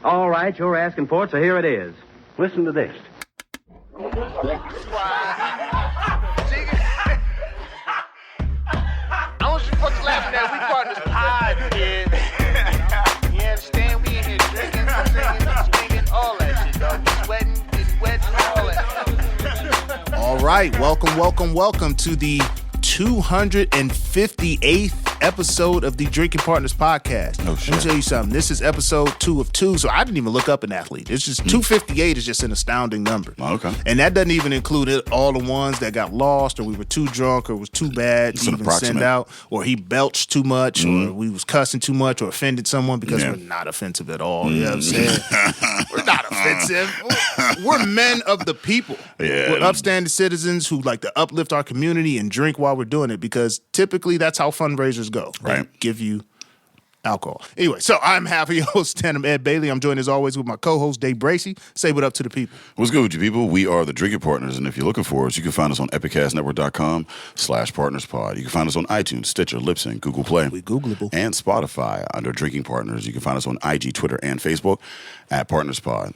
All right, you're asking for it, so here it is. Listen to this. I want you folks laughing at we partners pod, kid. You understand? We in here drinking, singing, all that shit, dog. Sweating, getting wet, all that. All right, welcome to the 258th episode of the Drinking Partners podcast. Oh, shit. Let me tell you something. This is episode 2 of 2, so I didn't even look up an athlete. It's just 258 is just an astounding number. Oh, okay. And that doesn't even include all the ones that got lost, or we were too drunk, or was too bad to even send out, or he belched too much, or we was cussing too much, or offended someone, because we're not offensive at all. You know what I'm saying? We're not offensive. We're men of the people. Yeah. We're upstanding citizens who like to uplift our community and drink while we're doing it, because typically that's how fundraisers go. Right. They give you alcohol. Anyway, so I'm half of your host, Tandem Ed Bailey. I'm joined as always with my co-host, Dave Bracey. Say what up to the people. What's good with you people? We are the Drinking Partners, and if you're looking for us, you can find us on epicastnetwork.com/partnerspod. You can find us on iTunes, Stitcher, Libsyn, Google Play. We Googleable. And Spotify under Drinking Partners. You can find us on IG, Twitter, and Facebook at PartnersPod.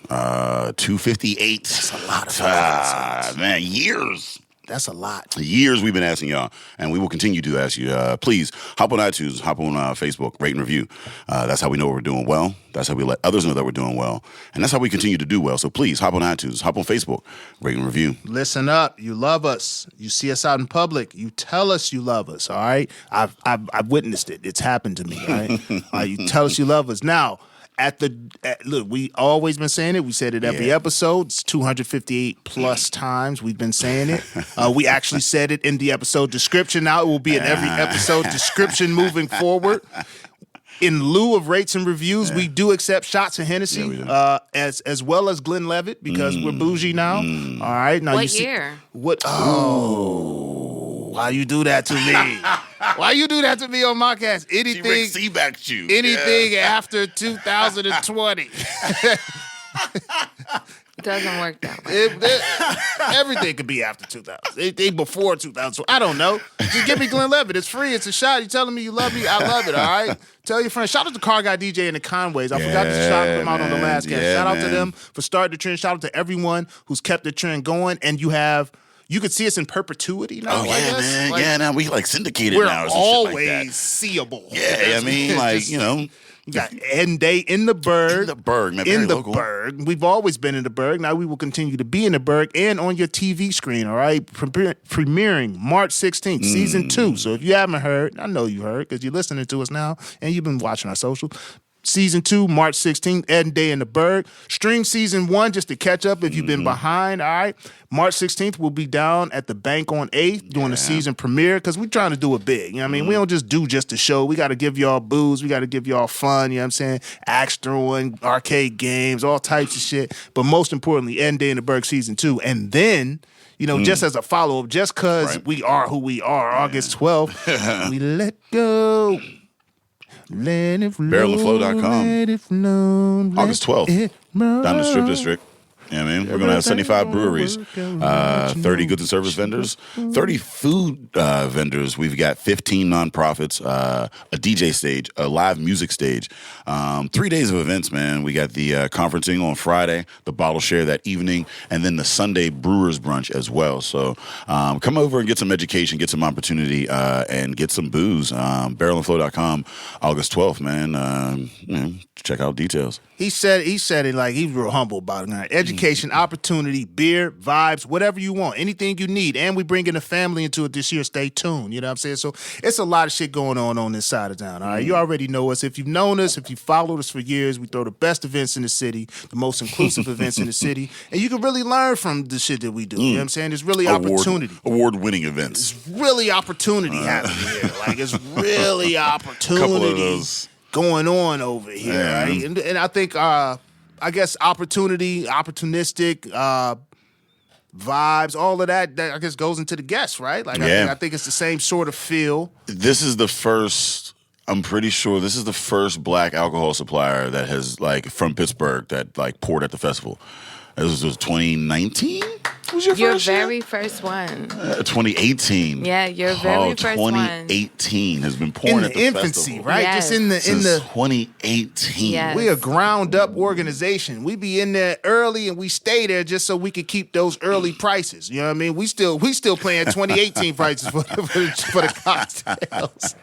258. That's a lot of episodes. Man, years. That's a lot. Years we've been asking y'all, and we will continue to ask you. Please hop on iTunes, hop on Facebook, rate and review. That's how we know we're doing well. That's how we let others know that we're doing well. And that's how we continue to do well. So please hop on iTunes, hop on Facebook, rate and review. Listen up. You love us. You see us out in public. You tell us you love us, all right? I've witnessed it. It's happened to me, all right? You tell us you love us. Now, look, we always been saying it. We said it every episode. It's 258 plus times we've been saying it. We actually said it in the episode description. Now it will be in every episode description moving forward. In lieu of rates and reviews, we do accept shots of Hennessy, as well as Glenvlivet, because we're bougie now. All right. Now what year? What? Oh, why you do that to me? Why you do that to me on my cast? Anything after 2020. Doesn't work that way. Everything could be after 2000. Anything before 2000. I don't know. Just give me Glenvlivet. It's free. It's a shot. You telling me you love me? I love it, all right? Tell your friends. Shout out to Car Guy DJ and the Conways. I forgot to shout them out on the last cast. Shout out to them for starting the trend. Shout out to everyone who's kept the trend going. And you could see us in perpetuity now. Oh, yeah, man. Like, now we syndicated now. We're always seeable. Yeah, I mean, you got End Day in the Burgh. In the Burgh, man. In the local. Burgh. We've always been in the Burgh. Now we will continue to be in the Burgh and on your TV screen, all right? Premiering March 16th, Season 2. So if you haven't heard, I know you heard because you're listening to us now and you've been watching our socials. Season 2, March 16th, End Day in the Burgh. Stream Season 1 just to catch up if you've been behind, all right? March 16th, we'll be down at the Bank on 8th doing the season premiere because we're trying to do it big. You know what I mean? We don't just do just a show. We got to give y'all booze. We got to give y'all fun, you know what I'm saying? Axe throwing, arcade games, all types of shit. But most importantly, End Day in the Burgh Season 2. And then, just as a follow-up, just because we are who we are, August 12th, we let go. Let it flow. barreloflow.com. Let it flow. August 12th. Down the Strip District. Yeah, man. We're going to have 75 breweries, 30 goods and service vendors, 30 food vendors. We've got 15 nonprofits, a DJ stage, a live music stage, 3 days of events, man. We got the conferencing on Friday, the bottle share that evening, and then the Sunday Brewers Brunch as well. So come over and get some education, get some opportunity, and get some booze. barreloflow.com, August 12th, man. Check out details. He said it like he's real humble about it. Education, opportunity, beer, vibes, whatever you want, anything you need. And we bringing the family into it this year. Stay tuned. You know what I'm saying? So it's a lot of shit going on this side of town. All right. You already know us. If you've known us, if you've followed us for years, we throw the best events in the city, the most inclusive events in the city. And you can really learn from the shit that we do. You know what I'm saying? There's really opportunity. Award-winning events. It's really opportunity happening here. Like, it's really opportunity. Couple of those going on over here, right? And I think, I guess, opportunistic vibes, all of that I guess goes into the guests, right? Like, I think it's the same sort of feel. This is the first, I'm pretty sure this is the first black alcohol supplier that has, from Pittsburgh, that, poured at the festival. This was 2019? Was your Your first year? very first one. 2018. Yeah, your very first one. 2018 has been pouring In at the the infancy, festival. right? Yes. Just in Since the 2018. Yes. we a ground up organization. We be in there early and we stay there just so we could keep those early prices. You know what I mean? We still paying 2018 prices for the cocktails.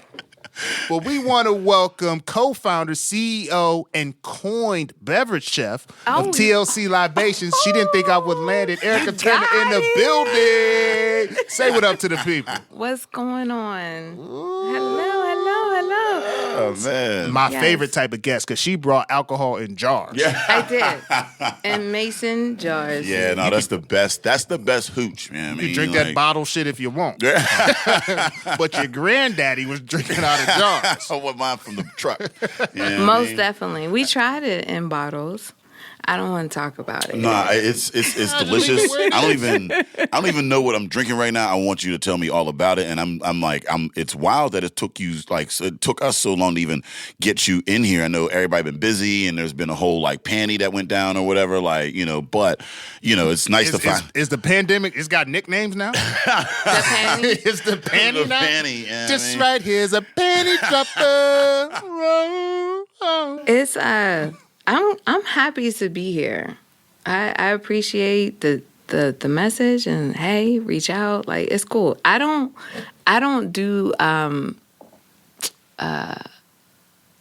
But we want to welcome co-founder, CEO, and coined beverage chef of TLC Libations. She didn't think I would land it. Erika Turner in the building. Say what up to the people. What's going on? Hello. Oh, man. My Yes. favorite type of guest because she brought alcohol in jars. Yeah. I did. In mason jars. Yeah, no, that's the best. That's the best hooch, man. I You mean, drink that bottle shit if you want. But your granddaddy was drinking out of jars. I want mine from the truck. You know what I Most mean? definitely. We tried it in bottles. I don't want to talk about it. Nah, it's delicious. I don't even know what I'm drinking right now. I want you to tell me all about it. And I'm it's wild that it took us so long to even get you in here. I know everybody been busy and there's been a whole like panty that went down or whatever, but it's nice to find. Is the pandemic, it's got nicknames now? The panty? It's the panty The now? panty, yeah, This I mean. right here's a panty dropper. It's I'm happy to be here. I appreciate the message and hey, reach out. Like it's cool. I don't do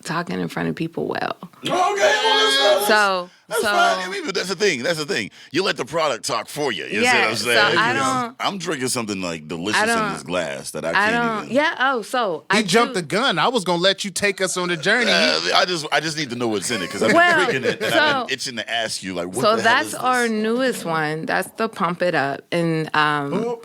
talking in front of people well. Okay, well, So that's fine. I mean, but that's the thing. That's the thing. You let the product talk for you. You see Yeah, what I'm saying? so I don't- I'm drinking something like delicious I in don't- this glass that I I can't don't. even. Yeah. Oh, so He I jumped do, the gun. I was gonna let you take us on the journey. I just need to know what's in it because I've been Well, drinking it and so- I've been itching to ask you like what So the hell that's is this? our newest one. That's the Pump It Up, and the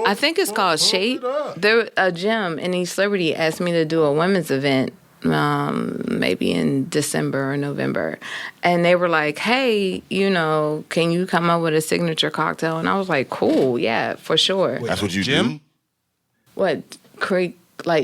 I think it's called Shape. There a gym in East Liberty asked me to do a women's event, maybe in December or November, and they were like, "Hey, can you come up with a signature cocktail?" And I was like, "Cool, yeah, for sure." That's what you Jim? do? What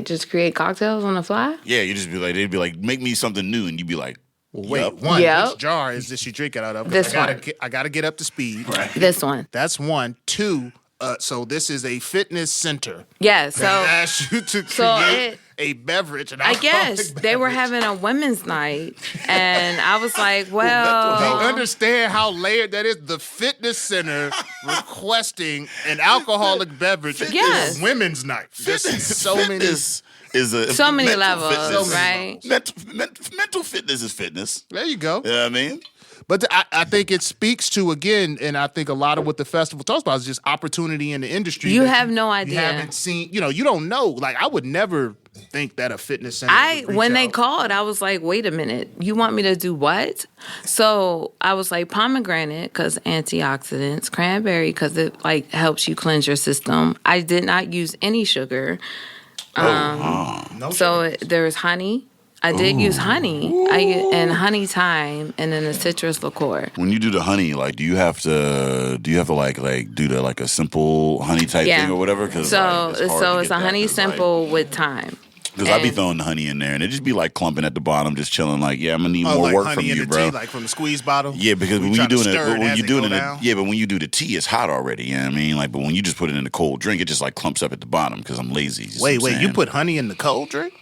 just create cocktails on the fly? Yeah, you just be like they'd be like make me something new and you'd be like Wait, yup. one, Yep. which jar is this you drinking out of? This one. I gotta get up to speed. This one, That's one. Two, so this is a fitness center. yeah. That So asked you to so create it- a beverage. I guess they were having a women's night, and I was like, They well, understand how layered that is. The fitness center requesting an alcoholic beverage Yes. for women's night. There's so many. Fitness is a so many mental levels, fitness. right? Mental fitness is fitness. There you go. You know what I mean? But I think it speaks to, again, and I think a lot of what the festival talks about is just opportunity in the industry. You that have no You idea. haven't seen, you don't know. Like, I would never think that a fitness center would reach When they out. called, I was like, wait a minute, you want me to do what? So I was like, pomegranate, because antioxidants, cranberry, because it like helps you cleanse your system. I did not use any sugar. No So there's honey. I did use honey. And honey thyme, and then a citrus liqueur. When you do the honey, like, do you have to like do the like a simple honey type Yeah. thing or whatever? Cause So like, it's a honey simple with thyme. Because I be And- throwing the honey in there and it just be like clumping at the bottom, just chilling. Like, yeah, I'm gonna need Oh, more like work honey from in you, the bro. tea, like from the squeeze bottle? Yeah, because We when you're try to doing it, stir but it when as you're it doing go it, down. yeah, but when you do the tea, it's hot already. You know what I mean? Like, but when you just put it in a cold drink, it just like clumps up at the bottom because I'm lazy. You see Wait, what I'm you saying? put honey in the cold drink?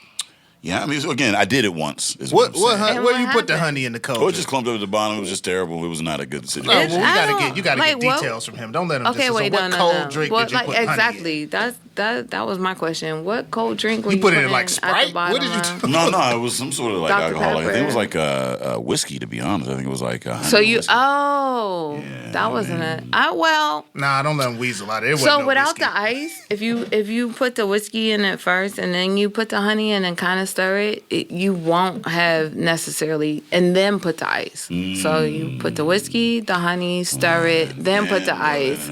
Yeah, I mean, so again, I did it once. Is What? I'm saying. And Where what you put the happened? honey in the cold Oh, it drink? just clumped up at the bottom. It was just terrible. It was not a good Oh, situation. well, we I gotta don't- get like, what- details from him. Don't let him Okay, just wait, so what no. cold drink Well, did you like, put honey in? exactly. That was my question. What cold drink were You you put it in putting like at the Sprite? What did you bottom do? of? No, it was some sort of like Dr. alcohol. I think it Pepper. was like whiskey, to be honest. I think it was like So you, whiskey. that wasn't it. Well, Nah, don't let him weasel out of it. It wasn't so no without whiskey. the ice, if you put the whiskey in it first and then you put the honey in and kind of stir it, you won't have necessarily, and then put the ice. So you put the whiskey, the honey, stir it, then put the ice.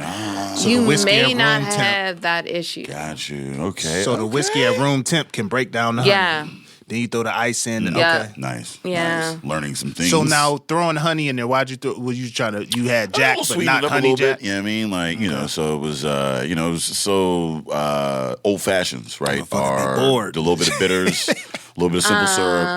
So You the whiskey may at not room temp. have that issue. Got you. Okay. So the whiskey at room temp can break down the honey. Yeah. Then you throw the ice in. And, Yeah. Okay. Nice. Yeah. Nice. Learning some things. So now throwing honey in there, why'd you throw? Was you trying to? You had Jack, but sweeten not it up honey a little Jack. bit. You know what I mean? Like, so it was, it was so old fashions, right? Motherfuckers be bored. A little bit of bitters, a little bit of simple syrup.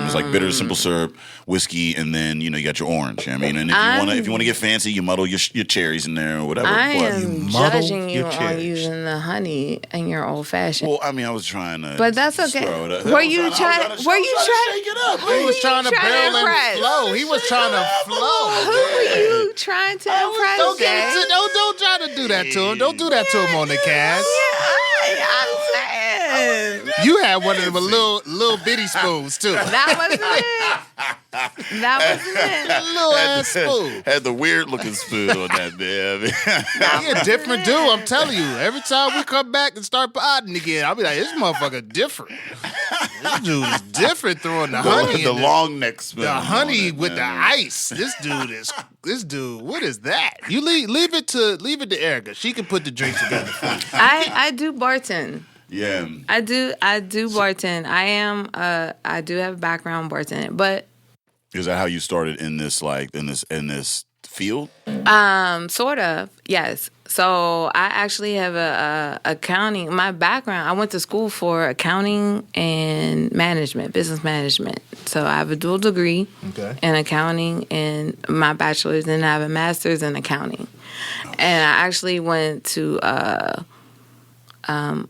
It's like bitter simple syrup, whiskey, and then you got your orange. I mean, and if you want to get fancy, you muddle your cherries in there or whatever. I am you muddle judging you your on cherries. using the honey in your old fashioned. Well, I mean, I was trying to. But that's okay. throw it up. Were you trying? Were you trying? Shake it up. He was trying to barrel impress? and flow. He was trying to flow. Who were you trying to impress? Don't get Jay? it. Don't try to do that to him. Don't do that to him on the cast. I'm saying You had one of them little bitty spoons too. that wasn't it. That wasn't it. Little ass spoon. Had the weird looking spoon on that man. He a different dude, I'm telling you. Every time we come back and start podding again, I'll be like, this motherfucker different. This dude is different throwing the honey the in long neck spoon. the honey on it, with the man. ice. This dude, what is that? You leave it to Erika. She can put the drinks together for you. I do bartend. Yeah. I do bartend. I do have a background bartending, but Is that how you started in this in this field? sort of, yes. So I actually have a accounting. My background, I went to school for accounting and management, business management. So I have a dual degree in accounting and my bachelor's, and I have a master's in accounting. And I actually went to.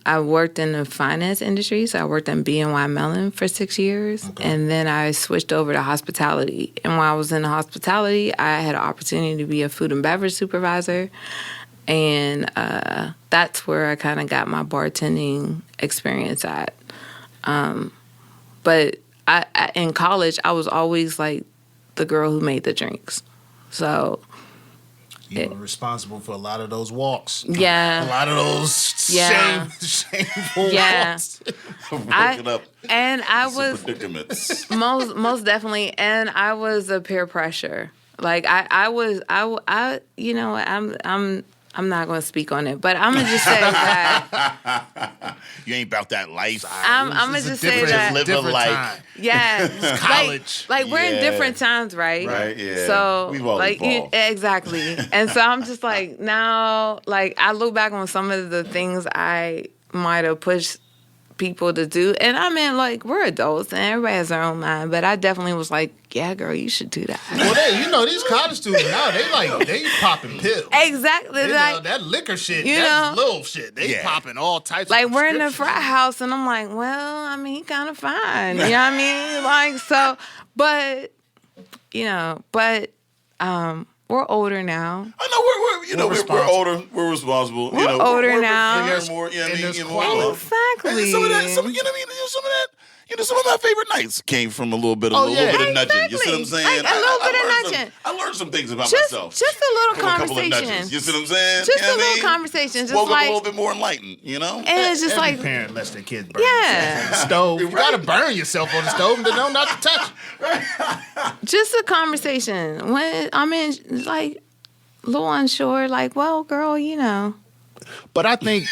I worked in the finance industry, so I worked in BNY Mellon for 6 years, and then I switched over to hospitality. And while I was in hospitality, I had an opportunity to be a food and beverage supervisor, and that's where I kind of got my bartending experience at. But I in college, I was always like the girl who made the drinks, so. You were responsible for a lot of those walks. Yeah. A lot of those shameful walks. I was predicaments. most definitely, and I was a peer pressure. Like I you know, I'm not going to speak on it, but I'm gonna just say that You ain't about that life. I'm gonna just say that live a life. yeah, It's college. Like we're in Yeah. different times, right? Right, yeah. So We've all evolved. exactly, and so I'm just like now, like I look back on some of the things I might have pushed people to do, and I mean, like we're adults and everybody has their own mind, but I definitely was like, yeah, girl, you should do that. Well, these college students now, they popping pills. Exactly, They like know, that liquor shit, you that's know, little shit. They popping all types like of we're in the prescriptions. frat house, and I'm like, well, I mean, he kind of fine, you know what I mean? Like so, but we're older now. I know we're older. We're responsible. We're older now. We're more, you know what I mean? there's You know, quality. Exactly. And some of that, some of that. Some of my favorite nights came from a little bit of Oh, yeah. nudging. You see what I'm saying? Like a little bit of nudging. I learned some things about Just myself. a little From a couple of conversation. nudges. You see what I'm saying? Just You know a what I little mean? conversation. Just Woke up like, a little bit more enlightened, you know? and it's just Every like, parent lets their kids burn Yeah. themselves on the stove. You gotta burn yourself on the stove and then know not to touch it. just a conversation. When I mean, like, a little unsure. Like, well, girl, you know. But I think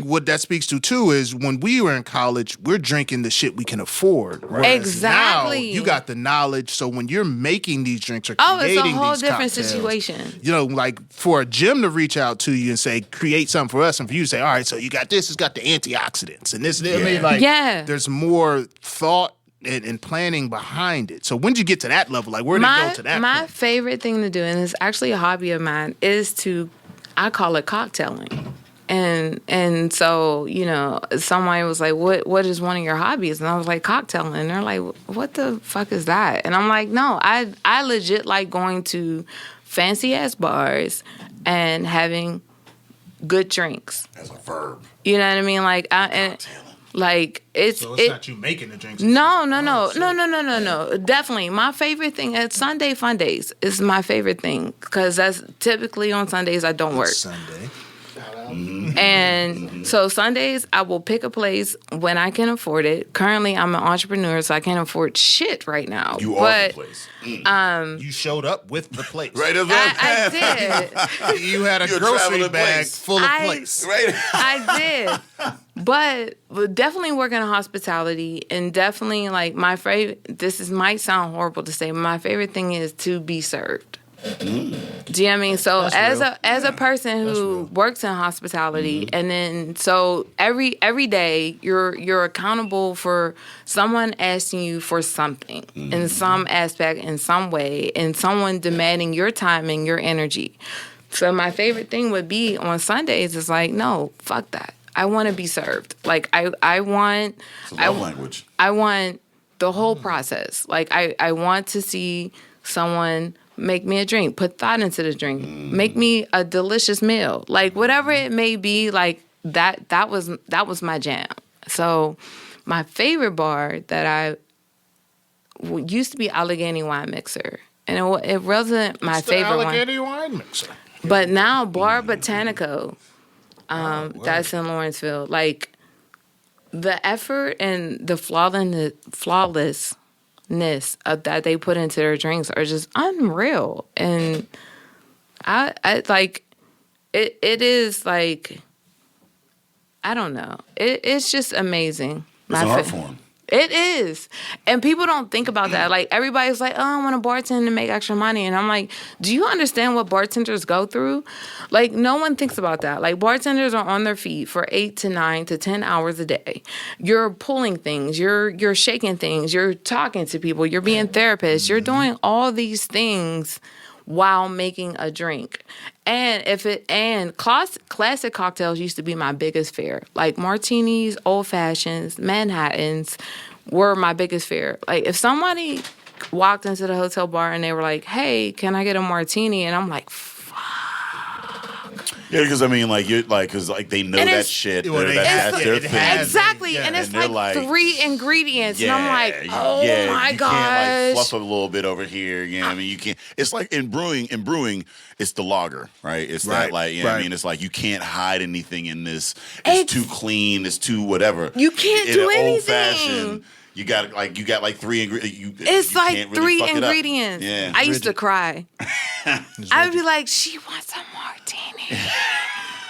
what that speaks to too is when we were in college, we're drinking the shit we can afford. Whereas Exactly. Now, you got the knowledge, so when you're making these drinks or Oh, it's creating a whole these different cocktails, situation. You know, like for a gym to reach out to you and say, create something for us, and for you to say, all right, so you got this, it's got the antioxidants and this. I mean, like, Yeah. there's more thought and planning behind it. So when did you get to that level? Like, where did you go to that My point? favorite thing to do, and it's actually a hobby of mine, is I call it cocktailing. And so, you know, someone was like, what is one of your hobbies? And I was like, cocktailing. And they're like, what the fuck is that? And I'm like, no, I legit like going to fancy ass bars and having good drinks. As a verb. You know what I mean? Like, it's So it's not you making the drinks. no. Definitely. My favorite thing at Sunday Fun Days is my favorite thing because that's typically on Sundays I don't work. Sunday. And so Sundays I will pick a place when I can afford it. Currently I'm an entrepreneur, so I can't afford shit right now. You are the place. You showed up with the place. Right? I did. You had a You're a grocery traveling bag place. full of place. Right? I did. But definitely working in hospitality and definitely like my favorite, might sound horrible to say, but my favorite thing is to be served. Do you know what I mean? So as a person who works in hospitality, and then so every day you're accountable for someone asking you for something in some aspect, in some way, and someone demanding your time and your energy. So my favorite thing would be on Sundays is like, no, fuck that. I want to be served. Like I want language. I want the whole process. Like I want to see someone make me a drink, put thought into the drink, make me a delicious meal. Like whatever it may be, like that was my jam. So my favorite bar that used to be Allegheny Wine Mixer. And it wasn't my favorite one. Allegheny Wine Mixer. But now Bar Botanico, that's in Lawrenceville. Like the effort and the flawlessness of that they put into their drinks are just unreal. And I like it is like, I don't know. It's just amazing. It's an art form. It is. And people don't think about that. Like, everybody's like, oh, I want to bartend to make extra money. And I'm like, do you understand what bartenders go through? Like, no one thinks about that. Like, bartenders are on their feet for 8 to 9 to 10 hours a day. You're pulling things. You're shaking things. You're talking to people. You're being therapists. You're doing all these things while making a drink. And classic cocktails used to be my biggest fear. Like martinis, old fashions, Manhattans were my biggest fear. Like if somebody walked into the hotel bar and they were like, "Hey, can I get a martini?" and I'm like, Yeah, because I mean, like you're like, because like they know that shit. That's their thing. Exactly, and it's like 3 ingredients, and I'm like, oh my gosh. You can't like fluff it a little bit over here. You know what I mean? You can't. It's like in brewing. In brewing, it's the lager, right? It's not like you know what I mean. It's like you can't hide anything in this. It's too clean. It's too whatever. You can't do anything. Old fashioned, you got like 3 ingredients. It's you like can't really 3 ingredients. Yeah. I used to cry. I would be like, she wants a martini.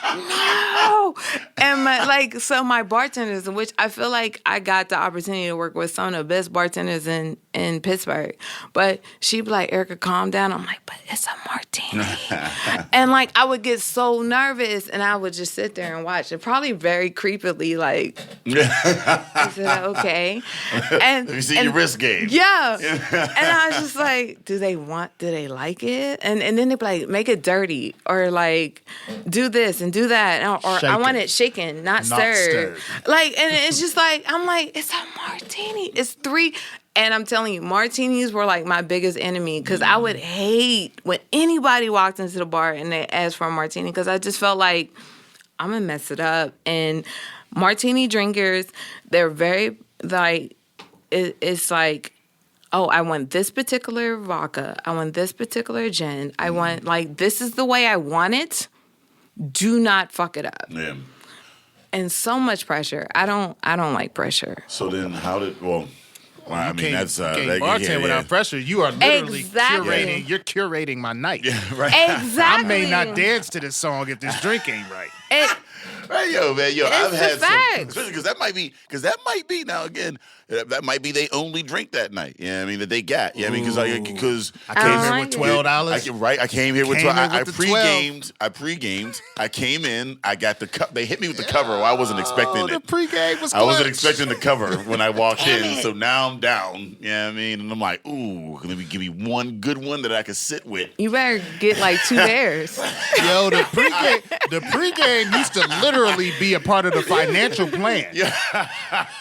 No. And my bartenders, which I feel like I got the opportunity to work with some of the best bartenders in Pittsburgh. But she'd be like, Erika, calm down. I'm like, but it's a martini. And like I would get so nervous and I would just sit there and watch it, probably very creepily, like, I said, okay. And you see your wrist game. Yeah. And I was just like, do they like it? And then they'd be like, make it dirty or like do this and do that. Or I want it shaken, not stirred. Like, and it's just like, I'm like, it's a martini. It's 3. And I'm telling you, martinis were like my biggest enemy because I would hate when anybody walked into the bar and they asked for a martini because I just felt like I'm going to mess it up. And martini drinkers, they're very like, it's like, oh, I want this particular vodka. I want this particular gin. I want, like, this is the way I want it. Do not fuck it up. Yeah. And so much pressure. I don't like pressure. So then how did, I mean, that's bartend without pressure. You are literally curating. You're curating my night. Yeah, right. Exactly. I may not dance to this song if this drink ain't right. Right, man, I've had facts. some, because that might be now again. That might be they only drink that night. Yeah, I mean that they got. Yeah, I mean because I came here with $12. I came here with 12. I pre-gamed. I came in. I got the cup. They hit me with the cover. I wasn't expecting it. The pregame was. I wasn't expecting the cover when I walked in. So now I'm down. Yeah, I mean, and I'm like, ooh, give me one good one that I can sit with. You better get like 2 bears. Yo, the pregame used to literally be a part of the financial plan. Yeah.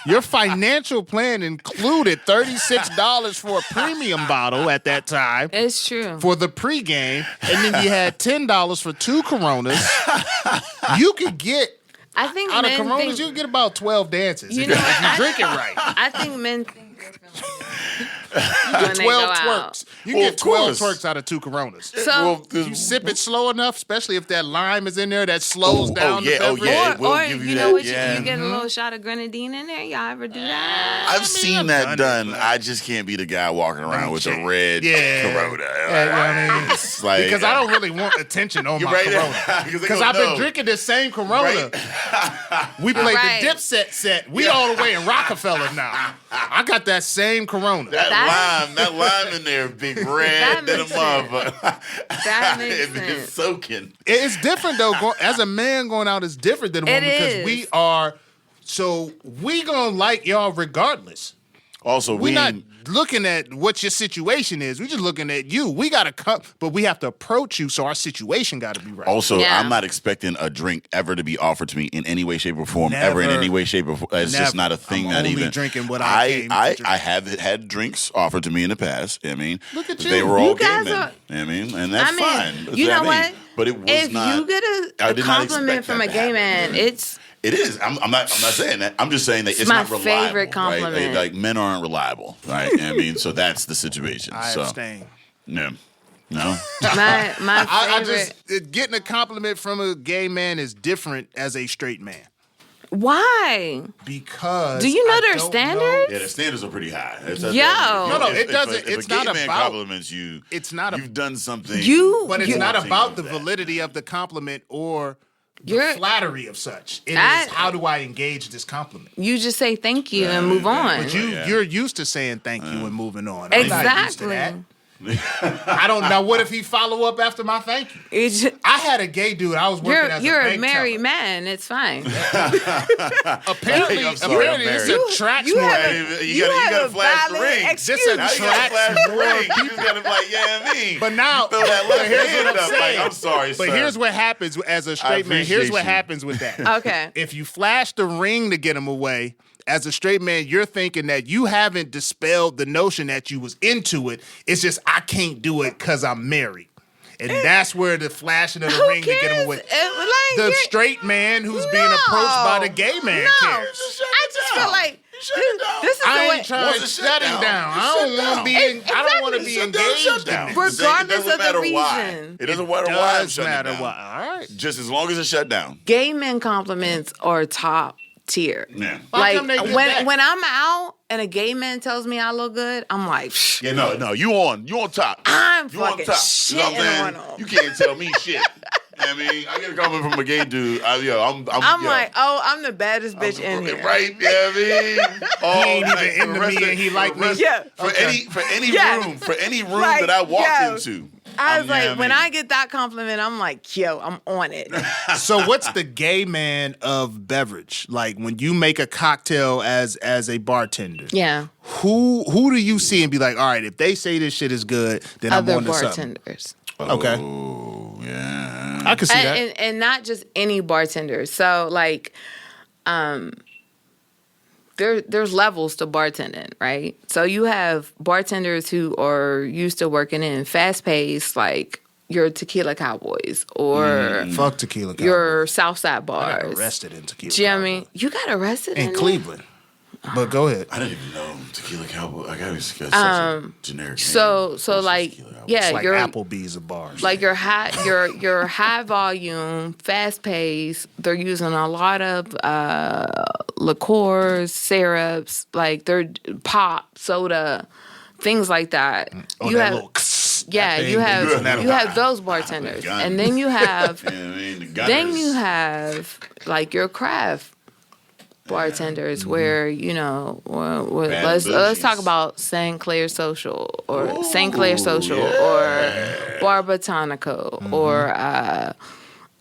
Your financial plan included $36 for a premium bottle at that time. It's true. For the pregame, and then you had $10 for 2 Coronas. You could get I think out of men Coronas, think, you could get about 12 dances if you drink it right. I think men think differently. You get 12 twerks. You get 12 twerks out of 2 Coronas. So you sip it slow enough, especially if that lime is in there, that slows down the beverage. it will or give you you know that, what? yeah. You get a little shot of grenadine in there. Y'all ever do that? I've seen that done. I just can't be the guy walking around with a red Corona. It's like, because I don't really want attention on my Corona. Because I've been drinking this same Corona. Right? We played the Dipset set. We all the way in Rockefeller now. I got that same Corona. That that lime in there, big red than a motherfucker. That makes sense. It's soaking. It's different though. As a man going out is different than a woman because we are. So we gonna like y'all regardless. Also, we're not looking at what your situation is. We're just looking at you. We gotta come, but we have to approach you. So our situation got to be right. Also, I'm not expecting a drink ever to be offered to me in any way, shape, or form. Never. Ever in any way, shape, or form. It's just not a thing. I'm not only even drinking what I have had drinks offered to me in the past. I mean, look at you. They were all You gay guys men. are- I mean, and that's fine. You know what? But it was if not. you get I a did not compliment expect from that a to gay happen. man, it's. It is. I'm not saying that. I'm just saying that it's my not reliable. favorite compliment. Right? Like men aren't reliable, right? I mean, so that's the situation. I so, abstain. Yeah. No. My I favorite. just getting a compliment from a gay man is different as a straight man. Why? Because Do you know I their don't standards? Yeah, the standards are pretty high. No, it doesn't. If It's a gay not man about. compliments you. It's not. You've done something. But it's you not want about the that. validity of the compliment or the flattery of such. It is how do I engage this compliment? You just say thank you and move on. But you're used to saying thank you and moving on. I'm not used to that. I don't know. What if he follow up after my thank you? I had a gay dude. I was working as a You're bank a married teller. man. It's fine. Apparently, I'm sorry, I'm this married. attracts You more. have You gotta flash the ring. This Now you gotta attracts flash the more ring. people. You just gotta be like, yeah, I mean. But now, throw that left here's hand what I'm up, like, saying. I'm sorry, But sir. here's what happens as a straight man. Here's appreciate what you. happens with that. Okay. If you flash the ring to get him away, as a straight man, you're thinking that you haven't dispelled the notion that you was into it. It's just I can't do it because I'm married. And that's where the flashing of the Who ring to get him cares? away. Like, The you're- straight man who's being approached by the gay man No. cares. I just feel like this is I the ain't way. trying to shut him down. I don't want to be. I don't want to be engaged in it. Regardless of the matter why. reason. It doesn't matter why I'm Does shutting it matter down. why. All right. Just as long as it's shut down. Gay men compliments are top tier. Yeah. Like come they get when that? when I'm out and a gay man tells me I look good, I'm like, psh, Yeah, no, you on top. I'm You on fucking top. shitting You know what I'm on saying? them. You can't tell me shit. I mean, I get a compliment from a gay dude. I'm like, oh, I'm the baddest bitch in here. Right? Yeah, I mean, all He ain't night, even for the into rest me of- and he like for the me. rest- Yeah. For any Yeah. room Like, that I walk yo. into. I was Yeah, like, I when mean- I get that compliment, I'm like, yo, I'm on it. So what's the gay man of beverage? Like when you make a cocktail as a bartender. Yeah. Who do you see and be like, all right, if they say this shit is good, then Other I'm on to something. bartenders. Okay. Oh, yeah. I can see that. And not just any bartenders. So like, there's levels to bartending, right? So you have bartenders who are used to working in fast paced, like your tequila cowboys or Fuck tequila. Cowboy. your Southside I got bars. arrested in tequila. Jimmy, Cowboy. you got arrested in in Cleveland. But go ahead. I didn't even know Tequila Cowboy. I got such a generic So name. like, Tequila Cowboy. yeah, It's like you're Applebee's of bars. like your high volume, fast paced. They're using a lot of liqueurs, syrups, like they're pop, soda, things like that. Oh, you that have little yeah, that you thing, have that you have those bartenders, and then you have Yeah, I mean, the then gunners. you have like your craft bartenders where Bad let's talk bougies. about St. Clair Social or St. Clair Social or Bar Botanico or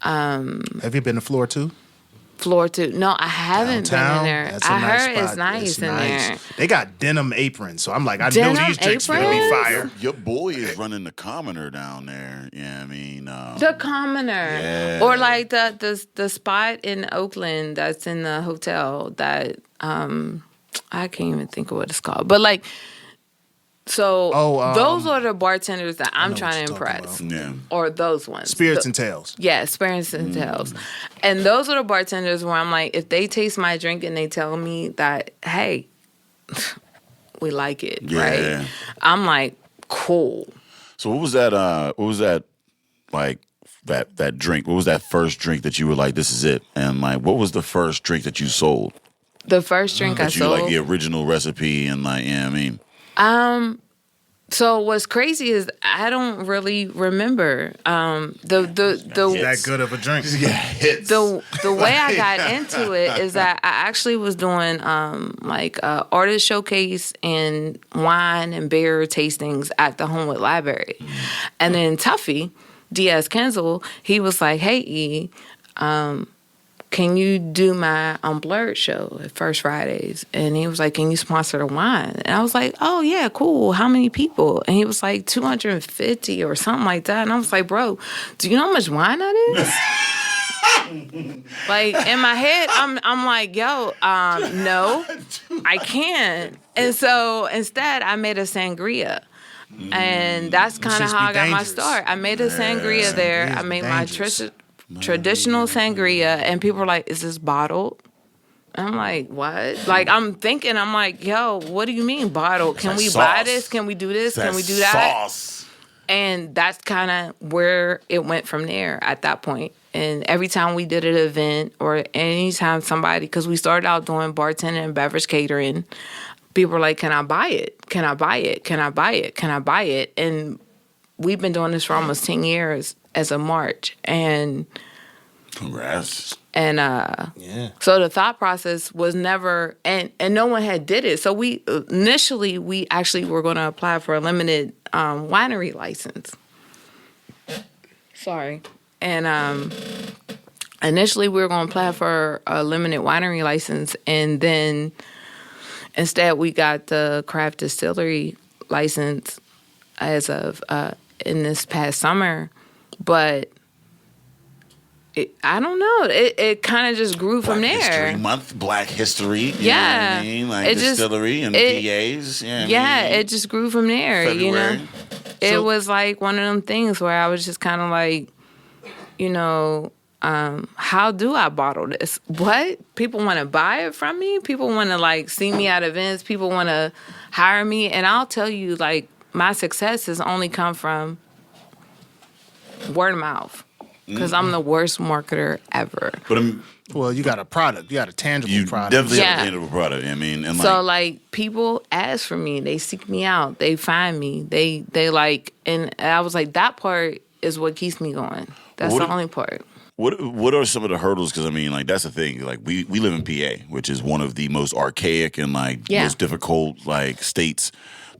Have you been to Floor 2? Floor 2. No, I haven't Downtown? been in there. That's a I nice heard it's spot. nice in there. They got denim aprons, so I'm like, I know Denim these drinks gonna be aprons? fire. Your boy is running the commoner down there. Yeah, I mean, The Commoner, Yeah. or like the spot in Oakland that's in the hotel that I can't even think of what it's called, but like. So those are the bartenders that I'm know trying to what you're talking impress, yeah. or those ones. Spirits and Tales. Yeah, Spirits and Tales. And those are the bartenders where I'm like, if they taste my drink and they tell me that, hey, we like it, Yeah. right? I'm like, cool. So what was that? Like that drink? What was that first drink that you were like, this is it? And like, what was the first drink that you sold? The first drink I That you sold. like the original recipe and like, yeah, I mean, So what's crazy is I don't really remember That good of a drink. the way I got into it is that I actually was doing artist showcase and wine and beer tastings at the Homewood Library, and then Tuffy D.S. Kenzel, he was like, "Hey E, can you do my Blurred show at First Fridays?" And he was like, "Can you sponsor the wine?" And I was like, "Oh, yeah, cool. How many people?" And he was like, 250 or something like that. And I was like, "Bro, do you know how much wine that is?" Like, in my head, I'm like, "Yo, no, I can't." And so instead, I made a sangria. And that's kind of how I got my start. I made a sangria there. I made my traditional sangria, and people were like, "Is this bottled?" And I'm like, "What?" Like, I'm like, "Yo, what do you mean bottled? Can we buy this? Can we do this? Can we do that?" Sauce. And that's kind of where it went from there at that point. And every time we did an event or anytime somebody, because we started out doing bartending and beverage catering, people were like, "Can I buy it? Can I buy it? Can I buy it? Can I buy it?" And we've been doing this for almost 10 years as of March. And congrats. And so the thought process was never, and no one had did it. So we actually were going to apply for a limited winery license. Sorry. And initially we were going to apply for a limited winery license, and then instead we got the craft distillery license as of in this past summer. But I don't know. It kind of just grew from there. History Month, Black History. You Yeah, know what I mean? Like distillery and PAs. It just grew from there. February. You know, it was like one of them things where I was just kind of like, you know, how do I bottle this? What? People want to buy it from me? People want to like see me at events? People want to hire me? And I'll tell you, like, my success has only come from word of mouth. Because I'm the worst marketer ever. Well, you got a product. You got a tangible product. Definitely have a tangible product. I mean, and so like people ask for me, they seek me out, they find me, they like, and I was like, that part is what keeps me going. That's the only part. What are some of the hurdles? Because I mean, like that's the thing. Like we live in PA, which is one of the most archaic and like most difficult like states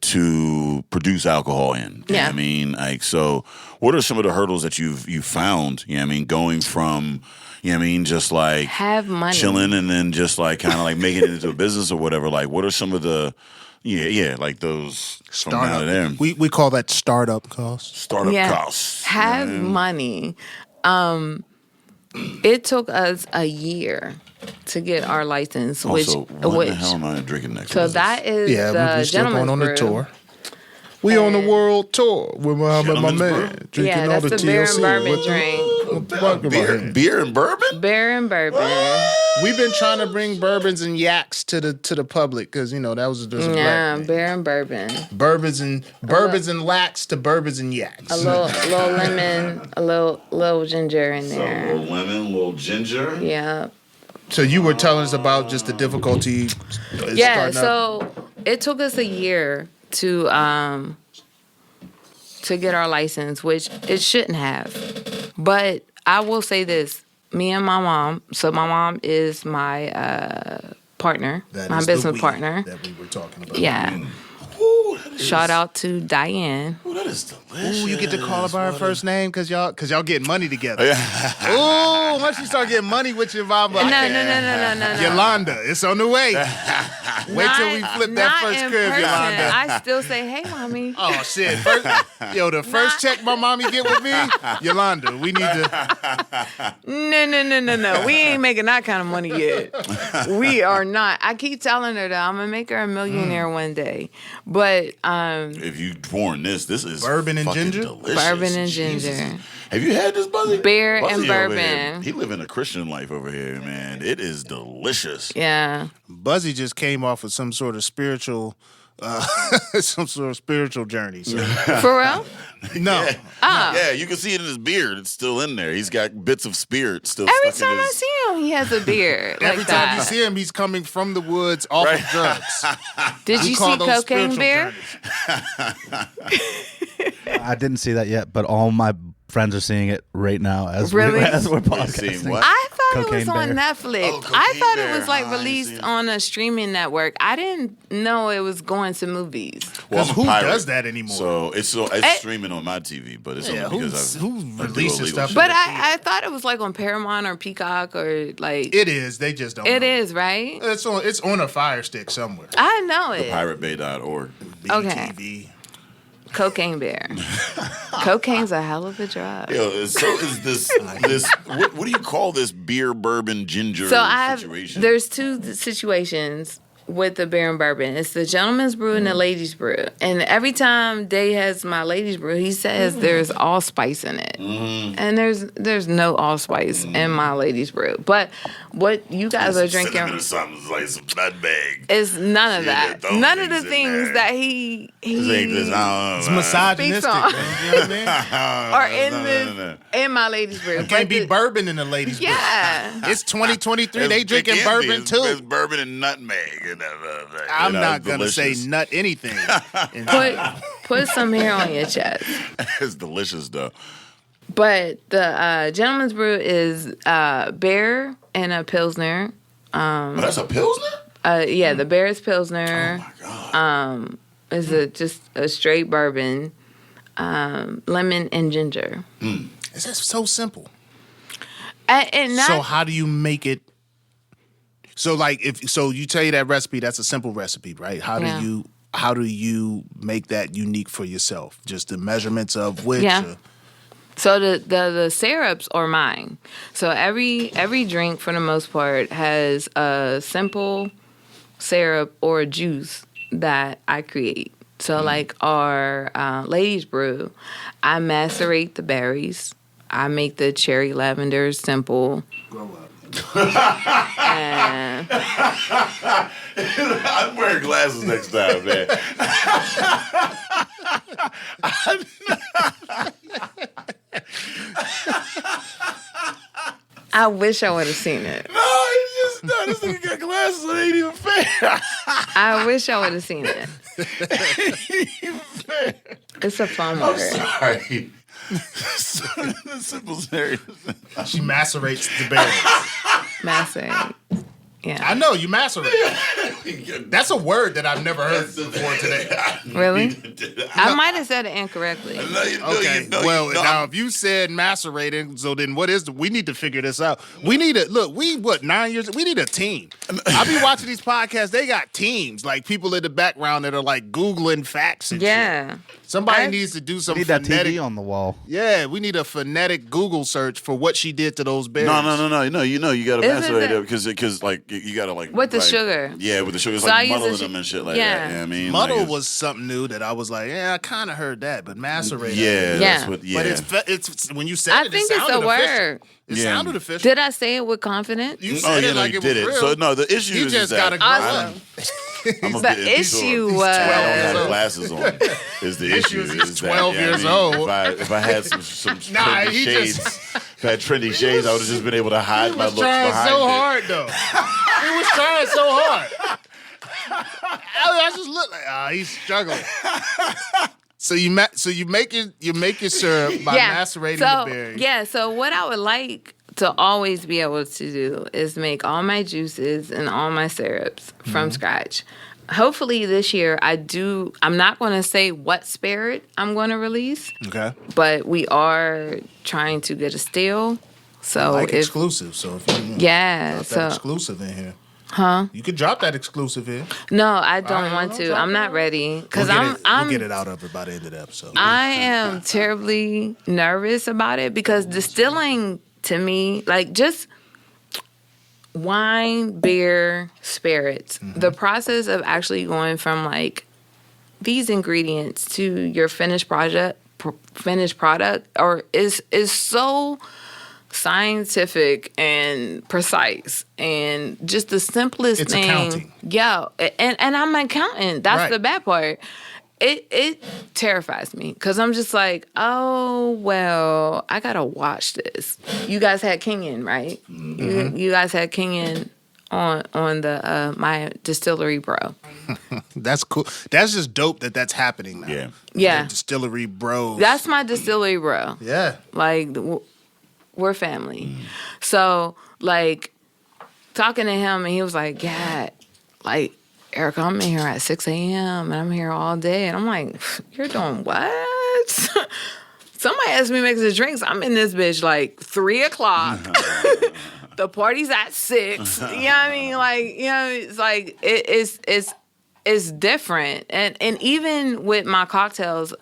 to produce alcohol in. You know what I mean? Like, so what are some of the hurdles that you've found, you know what I mean, going from, you know what I mean, just like have money, chilling, and then just like kind of like making it into a business or whatever. Like, what are some of the like those startup? There. We call that startup costs. Startup costs. Have money. It took us a year to get our license. What the hell am I drinking next? So that is we still going on the tour. We on the world tour with my man drinking all the TLC. Beer and bourbon drink. Beer and bourbon. Beer and bourbon. We've been trying to bring bourbons and yaks to the public because you know that was just beer and bourbon. Bourbons and lacks to bourbons and yaks. A little lemon, a little ginger in there. So a little lemon, a little ginger. Yeah. So you were telling us about just the difficulty. So it took us a year to get our license, which it shouldn't have. But I will say this: me and my mom. So my mom is my partner, my business partner that we were talking about. Yeah. Ooh, shout out to Diane. Ooh, that is delicious. Ooh, you get to call her by her first name because y'all getting money together. Ooh, once you start getting money with your mama. No. Yolanda, it's on the way. Wait till we flip that first crib, person. Yolanda. I still say, "Hey, mommy." Oh shit! The first check my mommy get with me, Yolanda. We need to. No. We ain't making that kind of money yet. We are not. I keep telling her that I'm gonna make her a millionaire one day. But if you pouring this is bourbon and ginger. Delicious. Bourbon and Jesus. ginger. Have you had this, Buzzy? Beer Buzzy and bourbon. He living a Christian life over here, man. It is delicious. Yeah. Buzzy just came off of some sort of spiritual some sort of spiritual journey. So. For real? No. Yeah, you can see it in his beard. It's still in there. He's got bits of spirit still Every stuck in time I his... see him, he has a beard. Every like time that. you see him, he's coming from the woods off of drugs. Did We you call see those Cocaine spiritual Bear? journeys. I didn't see that yet, but all my friends are seeing it right now as Really? as we're Seeing podcasting. what? I thought it was Cocaine on Bear. Netflix. Oh, I Cocaine thought Bear. it was like I ain't released seen it. on a streaming network. I didn't know it was going to movies. Well, I'm a Who pirate, does that anymore? So it's streaming on my TV, but it's Yeah, only because who I do releases illegal stuff? shit. But I thought it was like on Paramount or Peacock or like It is. They just don't. it know. is, right? It's on a fire stick somewhere. I know it. PirateBay.org. Okay. BTV. Cocaine Bear. Cocaine's a hell of a drug. Yo, so is this what do you call this beer, bourbon, ginger So I have situation? there's two situations with the beer and bourbon. It's the gentleman's brew and the ladies brew. And every time Day has my ladies brew, he says there's allspice in it. And there's no allspice in my ladies brew. But what you guys are Cinnamon drinking or something, like some nutmeg. is none of Yeah, that. throw None of the things in things there. that he This ain't this, I It's don't know. misogynistic. on. Man. You know what I mean? are in No, this no, no. in my ladies brew. It can't But be the- bourbon in the ladies' brew. Yeah. It's 2023. It's- They it drinking can be. Bourbon It's too. bourbon and nutmeg. And, I'm not gonna say delicious. nut anything. Put some hair on your chest. It's delicious though. But the gentleman's brew is beer and a pilsner. Oh, that's a pilsner. Yeah, the beer is pilsner. Oh my god. Is just a straight bourbon, lemon and ginger. It's just so simple. And not, So how do you make it? So like so you tell you that recipe, that's a simple recipe, right? How do you make that unique for yourself? Just the measurements of which? Yeah. So the syrups are mine. So every drink for the most part has a simple syrup or a juice that I create. So like our ladies brew, I macerate the berries. I make the cherry lavender simple. Grow up. And I'm wearing glasses next time, man. I wish I would have seen it. No, this nigga got glasses. It ain't even fair. I wish I would have seen it. It's a fun I'm word. sorry. Simple series. She macerates the berries. Macerate. Yeah. I know you macerate. That's a word that I've never heard before today. Really? I might have said it incorrectly. Okay. Well, now if you said macerating, so then what is we need to figure this out. We need a look. 9 years? We need a team. I be watching these podcasts. They got teams, like people in the background that are like Googling facts and shit. Yeah. Somebody needs to do some Need that phonetic. TV on the wall. Yeah, we need a phonetic Google search for what she did to those berries. No. You got to Isn't macerate it- it because like you got to like With the like- sugar. Yeah, with the sugar. It's So I like use the muddling su- them and shit like Yeah. that. You know what I mean, Muddle Like, it's- was something new that I was like, yeah, I kind of heard that, but macerate. Yeah, Yeah. that's what. Yeah, But it's when you said I it, think it it's a sounded official. word. It Yeah. sounded official. Did I say it with confidence? You Oh said yeah, it no, like you it did was it. real. So no, the issue You is just that gotta grow Awesome. up. I'm gonna The get into issue I don't was have glasses on. Is the issue? He's Is that, 12 yeah, I years mean, old. If I had some Nah, trendy he shades, just- if I had trendy shades, I would have just been able to hide He my was looks trying behind so it. hard, though. He was trying so hard. I just look like, he's struggling. So you make your syrup by macerating the berries. Yeah, so what I would like to always be able to do is make all my juices and all my syrups from scratch. Hopefully this year I'm not going to say what spirit I'm going to release, Okay. but we are trying to get a still. So Like if exclusive. So if you want yeah, drop that so exclusive in here. huh? You could drop that exclusive here. No, I don't Alright, want don't to. drop I'm not it. ready because We'll get it out of it by the end of the episode. I am terribly nervous about it because distilling to me, like just wine, beer, spirits, the process of actually going from like these ingredients to your finished product or is so scientific and precise and just the simplest It's thing. accounting. Yeah, and I'm an accountant. That's Right. the bad part. It terrifies me because I'm just like, oh well, I gotta watch this. You guys had Kenyon, right? You guys had Kenyon on the my distillery, bro. That's cool. That's just dope that that's happening now. Yeah. Yeah. The distillery bros. That's my distillery, bro. yeah. Like, we're family. So, like, talking to him, and he was like, yeah, like, Erika, I'm in here at 6 a.m., and I'm here all day. And I'm like, you're doing what? Somebody asked me to make the drinks. I'm in this bitch, like, 3 o'clock. The party's at 6. You know what I mean? Like, you know, it's like, it's different. And even with my cocktails,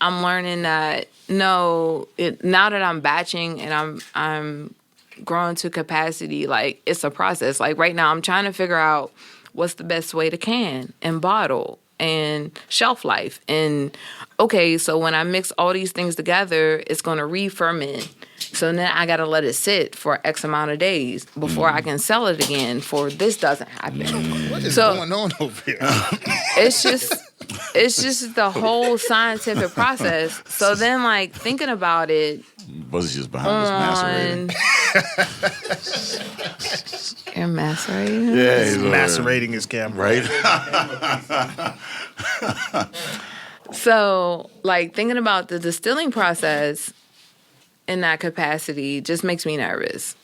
I'm learning that now that I'm batching and I'm growing to capacity, like it's a process. Like right now I'm trying to figure out what's the best way to can and bottle and shelf life. And okay, so when I mix all these things together, it's going to re-ferment. So then I got to let it sit for X amount of days before I can sell it again for this doesn't happen. What is going on over here? It's just the whole scientific process. So then, like, thinking about it, Was he just behind this macerating? you're macerating? Yeah, He's he's macerating his camera. right. So, like, thinking about the distilling process in that capacity just makes me nervous.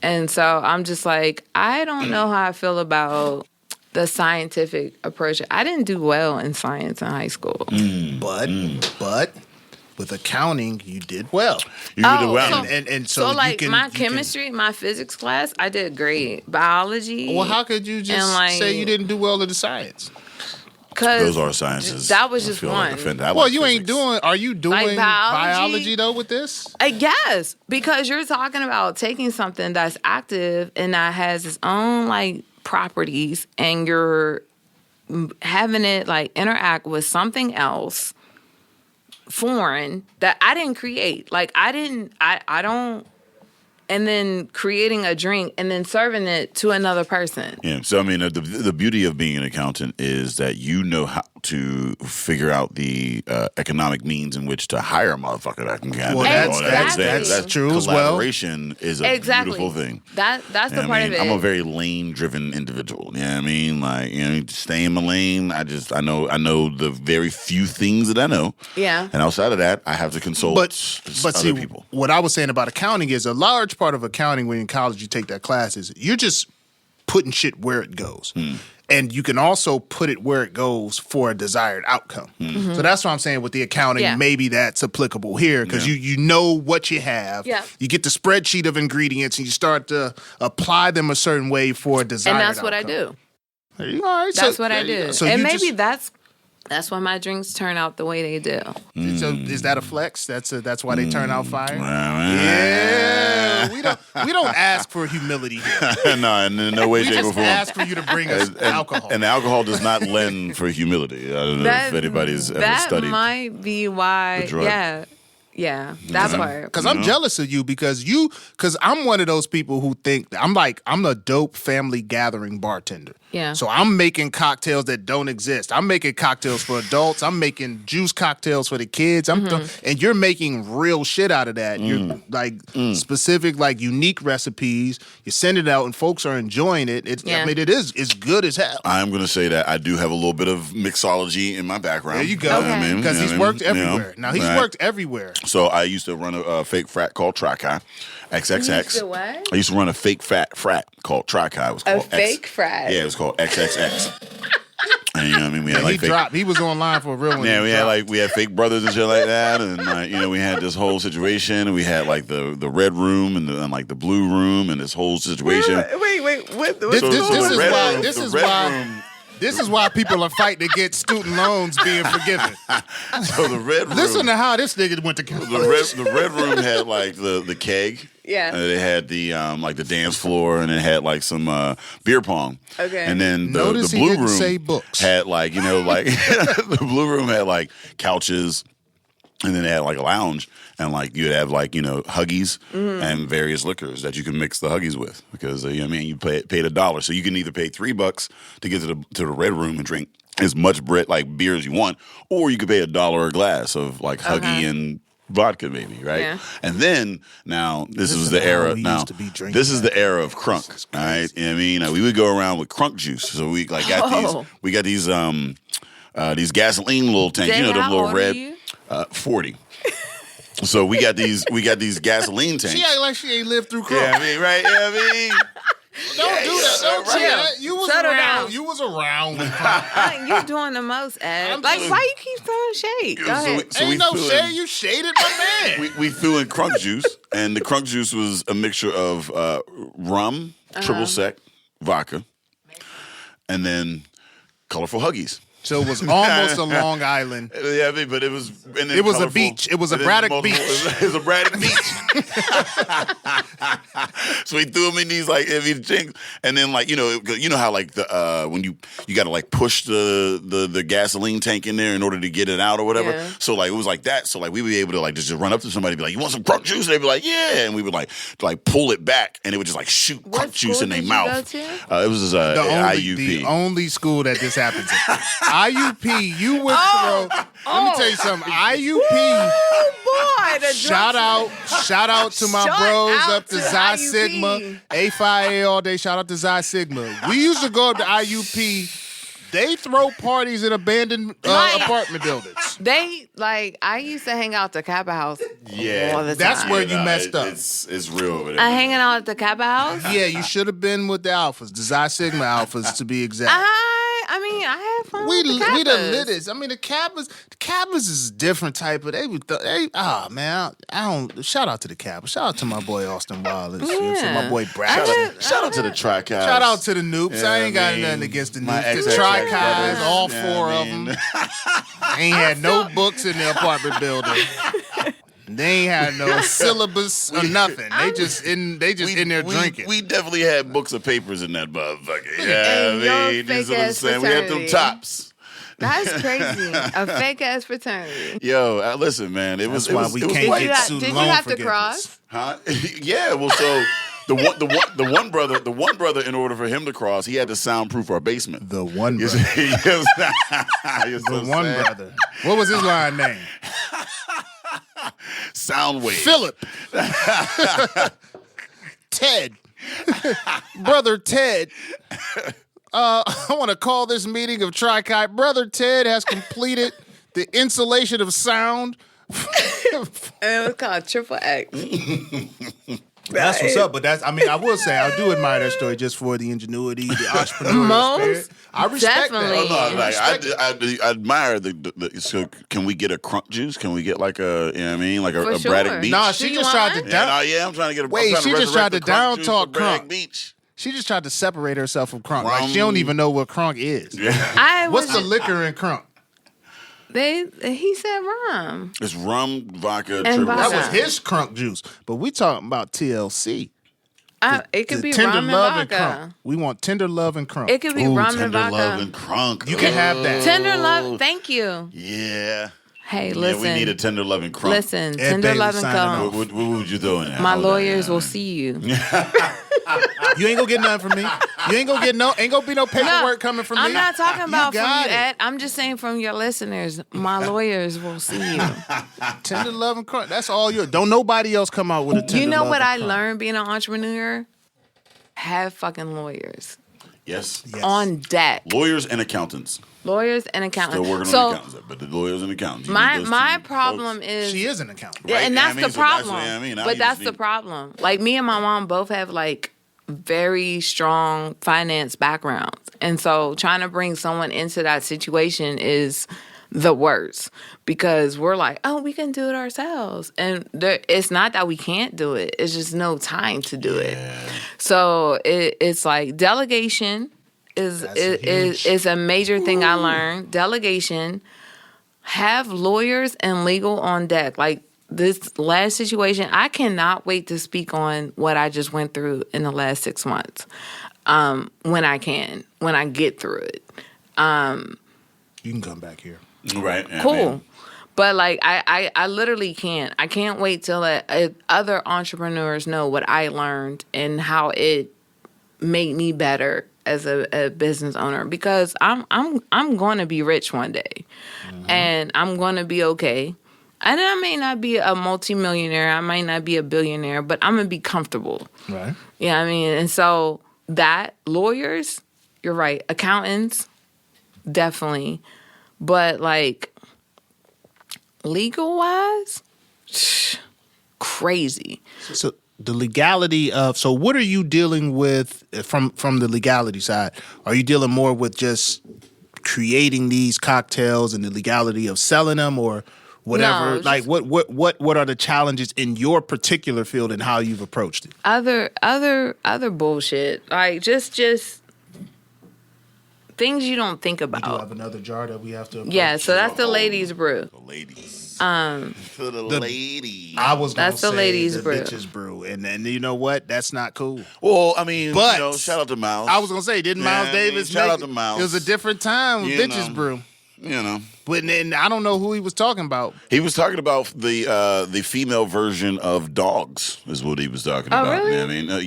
And so I'm just like, I don't know how I feel about the scientific approach. I didn't do well in science in high school. But with accounting, you did well. You did well. So, And so you like, can, my you chemistry, my physics class, I did great. Biology. Well, how could you just and, like, say you didn't do well in the science? Those are sciences. That was I just feel one. offended. I Well, like you ain't physics. doing. Are you doing biology? biology though with this? I guess, because you're talking about taking something that's active and that has its own, like, properties, and you're having it, like, interact with something else foreign that I didn't create. Like, I don't, and then creating a drink and then serving it to another person. Yeah. So I mean, the beauty of being an accountant is that you know how to figure out the economic means in which to hire a motherfucker that can kind Well, that's true as well. Collaboration is a beautiful thing. That's the You know what part I of mean? it. I'm a very lane-driven individual. You know what I mean? Like, you know, stay in my lane. I know the very few things that I know. Yeah. And outside of that, I have to consult But other see, people. what I was saying about accounting is a large part of accounting when in college you take that class is you're just putting shit where it goes. And you can also put it where it goes for a desired outcome. So that's what I'm saying with the accounting. Yeah. Maybe that's applicable here because you know what you have. Yeah. You get the spreadsheet of ingredients and you start to apply them a certain way for a desired And that's what I outcome. do. All right, That's so- what I do. So and you maybe just- that's why my drinks turn out the way they do. So is that a flex? That's why they turn out fire. Yeah. We don't ask for humility here. No, in no way, We shape, or just form. ask for you to bring us alcohol. And alcohol does not lend for humility. I don't know if anybody's ever that studied. might be why. the drug. Yeah, that part. Because I'm jealous of you because I'm one of those people who think that I'm a dope family gathering bartender. Yeah. So I'm making cocktails that don't exist. I'm making cocktails for adults. I'm making juice cocktails for the kids. And you're making real shit out of that. You're like specific, like unique recipes. You send it out and folks are enjoying it. I mean, it's good as hell. I'm going to say that I do have a little bit of mixology in my background. There you go. Okay. Because he's worked everywhere. Now he's Right. worked everywhere. So I used to run a fake frat called Tri-Chi, XXX. You used to what? I used to run a fake frat called Tri-Chi. It was called fake frat? Yeah, it was called XXX. And, you know what I mean? We had And like he fake. dropped. He was online for a real one. Yeah, He we had fake brothers and shit like that, and you know, we had this whole situation. And we had like the red room and like the blue room and this whole situation. Wait. What? This So is the red why. room- This the is red why. room- This is why people are fighting to get student loans being forgiven. So the red room. Listen to how this nigga went to college. the red room had like the keg. Yeah. And it had the like the dance floor, and it had like some beer pong. Okay. And then the Notice he blue didn't room say books. had like, you know, like the blue room had like couches And then they had like a lounge, and like you'd have like Huggies and various liquors that you can mix the Huggies with, because you paid $1, so you can either pay $3 to get to the red room and drink as much beer as you want, or you could pay $1 a glass of like Huggy and vodka maybe, right? Yeah. And then now this was the era. Now this is the era of crunk. All right, we would go around with crunk juice, so we got these gasoline little tanks, Jay, them little red. 40. So we got these gasoline tanks. She act like she ain't lived through crunk. Yeah, right? Yeah, Don't do that. Don't do that. You was around. You was around. You doing the most, Ed. Why you keep throwing shade? Go ahead. Ain't no shade. You shaded my man. We threw in crunk juice, and the crunk juice was a mixture of rum, triple sec, vodka, and then colorful Huggies. So it was almost a Long Island. Yeah, but it was. It was a beach. It was a Braddock Beach. It was a Braddock Beach. So we threw them in these drinks, and then how when you got to push the gasoline tank in there in order to get it out or whatever. Yeah. So it was like that. So we would be able to just run up to somebody and be like, "You want some crunk juice?" And they'd be like, "Yeah," and we would pull it back, and it would just shoot crunk juice in their mouth. It was IUP. The only school that this happens in. IUP, you would throw. Let me tell you something. IUP. Oh boy, shout out to my bros up to Xi Sigma, A5A all day. Shout out to Xi Sigma. We used to go up to IUP. They throw parties in abandoned apartment buildings. I used to hang out at the Kappa House. Yeah, all the time. That's where you messed up. It's real over there. Hanging out at the Kappa House. Yeah, you should have been with the Alphas, the Xi Sigma Alphas to be exact. I had fun. We with the Kappas. We the littest. The Kappas is a different type of. Shout out to the Kappas. Shout out to my boy Austin Wallace. Yeah. My boy Brad. Shout out to the Tri-Guys. Shout out to the Noops. I ain't got nothing against the Noops. The Tri-Guys, all four of them. Ain't had no books in the apartment building. They ain't had no syllabus or nothing. They just in there drinking. We definitely had books of papers in that motherfucker. Yeah, and you know what I'm saying? We had them tops. That's crazy. A fake ass fraternity. Yo, listen, man. That's why we can't get sued. Did you have to cross? Huh? Yeah. Well, so the one brother, in order for him to cross, he had to soundproof our basement. The one brother. The one brother. What was his line name? Soundwave. Philip. Ted. Brother Ted. I want to call this meeting of Tri-Chi. Brother Ted has completed the insulation of sound. And it was called Triple X. That's what's up, but I will say, I do admire that story just for the ingenuity, the entrepreneurial spirit. I respect definitely. that. I admire the. So, can we get a crunk juice? Can we get a For sure. Braddock Beach? Nah, she just tried to down. I'm trying to get a. Wait, she just tried to down talk crunk. Beach. She just tried to separate herself from crunk. Like, she don't even know what crunk is. Yeah. What's the liquor in crunk? He said rum. It's rum, vodka, and triple. That was his crunk juice. But we talking about TLC. It could be tender rum love and vodka. Crunk. We want tender love and crunk. It could be rum and tender vodka. love and crunk. You can have that. Tender love. Thank you. Yeah. Hey, listen. Yeah, we need a tender love and crunk. Listen, tender love and crunk. What would you do in that? My lawyers will see you. You ain't gonna get nothing from me. You ain't gonna be no paperwork coming from me. I'm not talking about from you, it. Ed. I'm just saying from your listeners. My lawyers will see you. Tender love and crunk. That's all you. Don't nobody else come out with a tender You know love what and I crunk. learned being an entrepreneur? Have fucking lawyers Yes. on deck. Lawyers and accountants. Lawyers and accountants. Still working on the accountants, but the lawyers and accountants. My problem is She is an accountant. yeah, Right? and that's I mean, the so that's problem. what I mean. Now But you that's just the need- problem. Like me and my mom both have very strong finance backgrounds, and so trying to bring someone into that situation is the worst because we're like, oh, we can do it ourselves, and it's not that we can't do it. It's just no time to do it. So it's like delegation is a major thing I learned. Delegation, have lawyers and legal on deck. Like this last situation, I cannot wait to speak on what I just went through in the last 6 months. When I get through it. You can come back here. Right. Yeah, Cool. man. But like I literally can't. I can't wait till other entrepreneurs know what I learned and how it made me better as a business owner, because I'm going to be rich one day, and I'm going to be okay. And I may not be a multimillionaire, I might not be a billionaire, but I'm gonna be comfortable. Right. Yeah, I mean, and so that lawyers, you're right, accountants, definitely, but like legal wise, crazy. So the legality of, so what are you dealing with from the legality side? Are you dealing more with just creating these cocktails and the legality of selling them, or whatever? No, like what are the challenges in your particular field and how you've approached it? Other bullshit, like just things you don't think We do about. have another jar that we have to approach. Yeah, so that's the ladies' brew. The ladies. For the ladies. I was gonna That's the say ladies' the brew. bitches brew, and then you know what? That's not cool. Well, I mean, But shout out to Miles. I was gonna say, didn't Miles Yeah, I mean, Davis shout make out to Miles. It was a different time with You bitches know. brew, You know, but then I don't know who he was talking about. he was talking about the female version of dogs. Is what he was talking Oh, about. really? I mean, Well,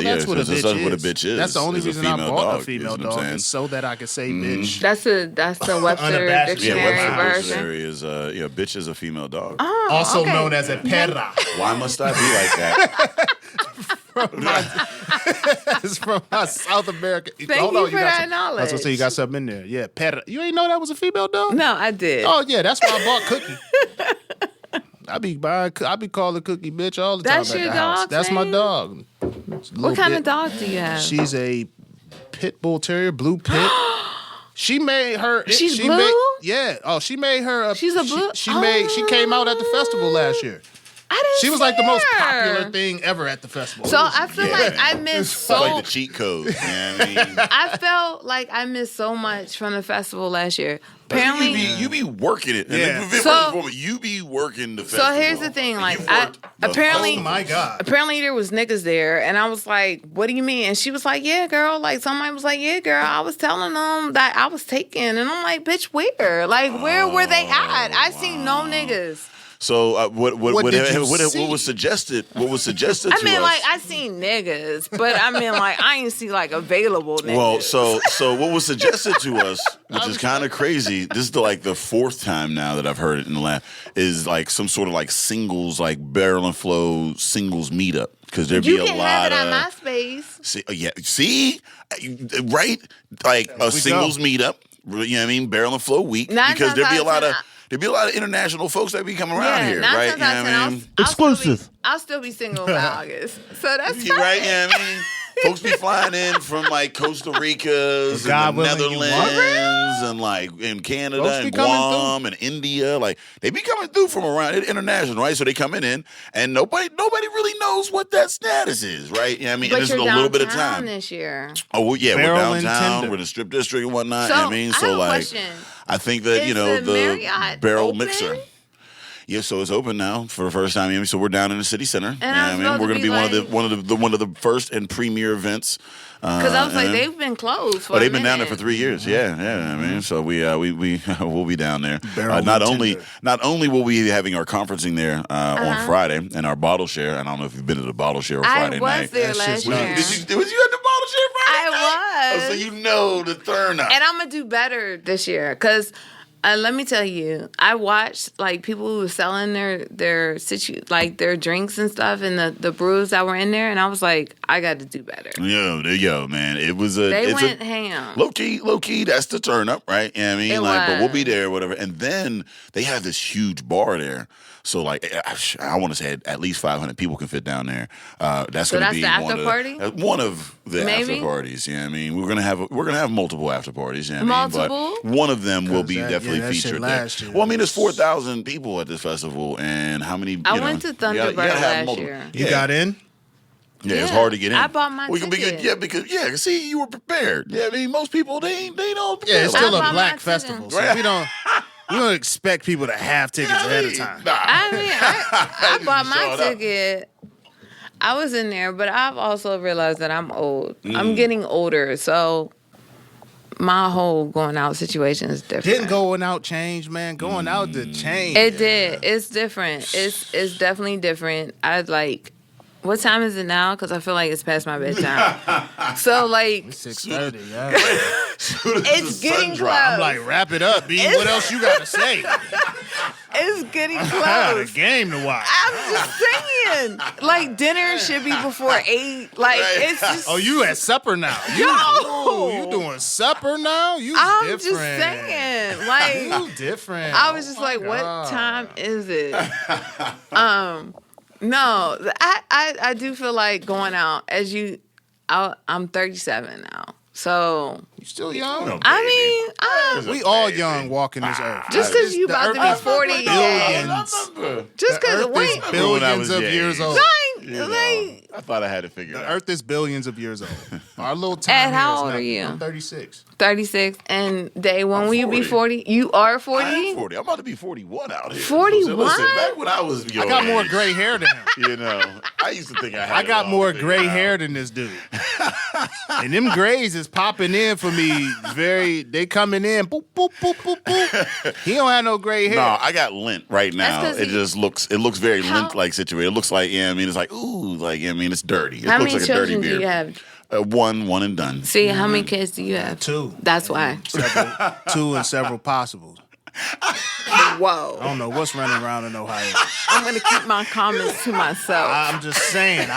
that's what a bitch is. That's the only is reason I bought a female you know what I'm dog, saying? is so that I could say bitch. That's the Webster Unabashed. dictionary Yeah, Webster version. Dictionary is bitch is a female dog. Also okay. known as a perra. Why must I be like that? It's from South America. Thank you for that knowledge. I was gonna say you got something in there. Yeah, perra. You ain't know that was a female dog? No, I did. Oh yeah, that's why I bought Cookie. I be calling Cookie bitch all the That's time at your the house. dog's That's my name? dog. What kind of dog do you have? She's a pit bull terrier, blue pit. She made her. She's she blue? Made, yeah. Oh, she made her. She's a blue- She came out at the festival last year. I didn't She was see like the most her. popular thing ever at the festival. So I feel like I missed It's so. like the cheat code. You know what I mean? I felt like I missed so much from the festival last year. Apparently, you be working it. And Yeah. So- you be working the so festival. here's the thing. Like, You I worked the apparently, oh my god. apparently there was niggas there, and I was like, "What do you mean?" And she was like, "Yeah, girl." Like somebody was like, "Yeah, girl." I was telling them that I was taken, and I'm like, "Bitch, where? Like, where were they at? I seen no niggas." So what did you see? what was suggested? What was suggested I to mean, us? like, I seen niggas, but I mean, like, I ain't see like available niggas. Well, so what was suggested to us, which is kind of crazy. This is the fourth time now that I've heard it in the last, is like some sort of like singles, like barrel and flow singles meetup, because there'd you be a can lot have it of on MySpace. see, right, like a singles meetup. You know what I mean? Barrel and flow week, Nine because times out of 10, there'd be a lot of international folks that be coming around here, nine right? times out of 10, You know what I mean? Exclusive. I'll still be single by August, so that's You right? Yeah, I mean, folks be flying in from like Costa Rica, and God the willing, you Netherlands, and like in Canada Folks be and coming Guam and India. Like they be coming through from around international, right? So they coming in, and nobody really knows what that status is, right? Yeah, I mean, But and it's a you're little bit of downtown time. this year. Oh well, yeah, Barrel we're and downtown, Tinder. we're the strip district and whatnot. So you know what I mean, I so have a like, question. I think that Is the the Marriott barrel open? mixer. Yeah, so it's open now for the first time. So we're down in the city center. And I was we're about to going to be be like- one of the first and premier events. Because I was like, and- they've been closed for Oh, a they've been down there minute. for 3 years. Yeah. I mean, so we we'll be down there. Barrel Not and only Tinder. will we be having our conferencing there on Friday and our bottle share. I don't know if you've been to the bottle share on Friday I was night. there That last shit's year. nuts. Was you at the bottle share Friday night? I was. Oh, so you know the turn up. And I'm gonna do better this year because let me tell you, I watched like people who were selling their their drinks and stuff and the brews that were in there, and I was like, I got to do better. Yo, man, it was They went ham. Low key, that's the turn up, right? You know what I mean? It But we'll was. be there, whatever. And then they have this huge bar there. So, like, I want to say at least 500 people can fit down there. That's So going to that's be the after party? one of the Maybe? after parties. You know what I mean? We're gonna have multiple after parties. You know what I mean? Multiple? But one of them will be that- definitely yeah, that shit featured last there. year Well, I mean, there's was- 4,000 people at this festival, and how many? I you know, went to you gotta Thunderbird have last multiple- year. You Yeah. got in? Yeah, it's Yeah. hard to get in. I bought my we can be ticket. good. Yeah, because see, you were prepared. Yeah, I mean, most people they don't. Yeah, it's I still bought a my black ticket. festival, so Right. we don't expect people to have tickets ahead of time. Nah. I mean, I bought my Showed up. ticket. I was in there, but I've also realized that I'm old. Mm. I'm getting older, so my whole going out situation is different. Didn't going out change, man? Going out to change. It did. It's different. It's definitely different. What time is it now? Because I feel like it's past my bedtime. So, 6:30, yeah. it's getting close. I'm like, wrap it up, B. What else you got to say? It's getting close. I had a game to watch. I'm just saying. Dinner should be before 8. It's just... Oh, you at supper now? You doing supper now? I'm different. just saying. You different. I was just what time is it? No, I do feel like going out I'm 37 now. So you still young. No, We all young walking this earth. Just because you about to be 40, just because billions of years old. I thought I had to figure it The out. Earth is billions of years old. Our little time. And how here is old not- are you? I'm 36. 36, and when will you be 40. 40? You are 40? I am 40. I'm about to be 41 out here. 41? Listen, back when I was your I got more age, gray hair than him. I used to think I had I got it all more figured gray out. hair than this dude. And them grays is popping in for me. They coming in. Boop, boop, boop, boop, boop. He don't have no gray hair. No, I got lint right now. That's 'cause It just looks very lint-like situated. It looks like, it's like, ooh, it's dirty. It How looks many like a dirty children do beard. you have? One and done. See, how many kids do you have? 2. That's why. Two and several possibles. Whoa. I don't know what's running around in Ohio. I'm going to keep my comments to myself. I'm just saying.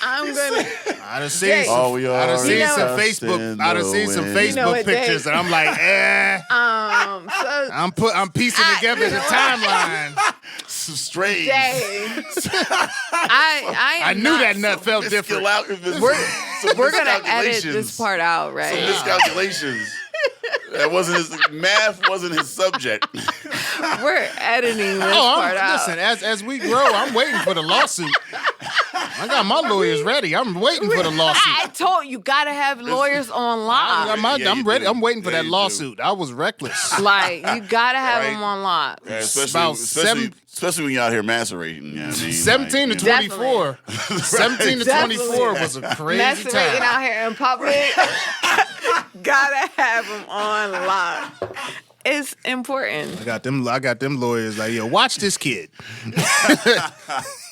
I'm going to... I done seen Dang. some, Oh, we I done are seen just some in Facebook. the I done seen some wind. Facebook You know what, pictures, Dave? and I'm like, So, I'm piecing together the timeline. Strange. Dave, I I am knew not that nut felt different. We're going to edit this part out, Some right? miscalculations. That wasn't math wasn't his subject. We're editing this part out. Listen, as we grow, I'm waiting for the lawsuit. I got my lawyers ready. I'm waiting for the lawsuit. I told you, got to have lawyers on lock. Yeah, you I'm ready. do. I'm waiting for Yeah, that you lawsuit. I was reckless. Like, you got to have Right. them on lock. Yeah, About especially when you're out here macerating. You know what I mean? 17 to Like, 24. 17 to 24 was a crazy Macerating time. out here in public. Gotta have them on lock. It's important. I got them lawyers like, yo, watch this kid.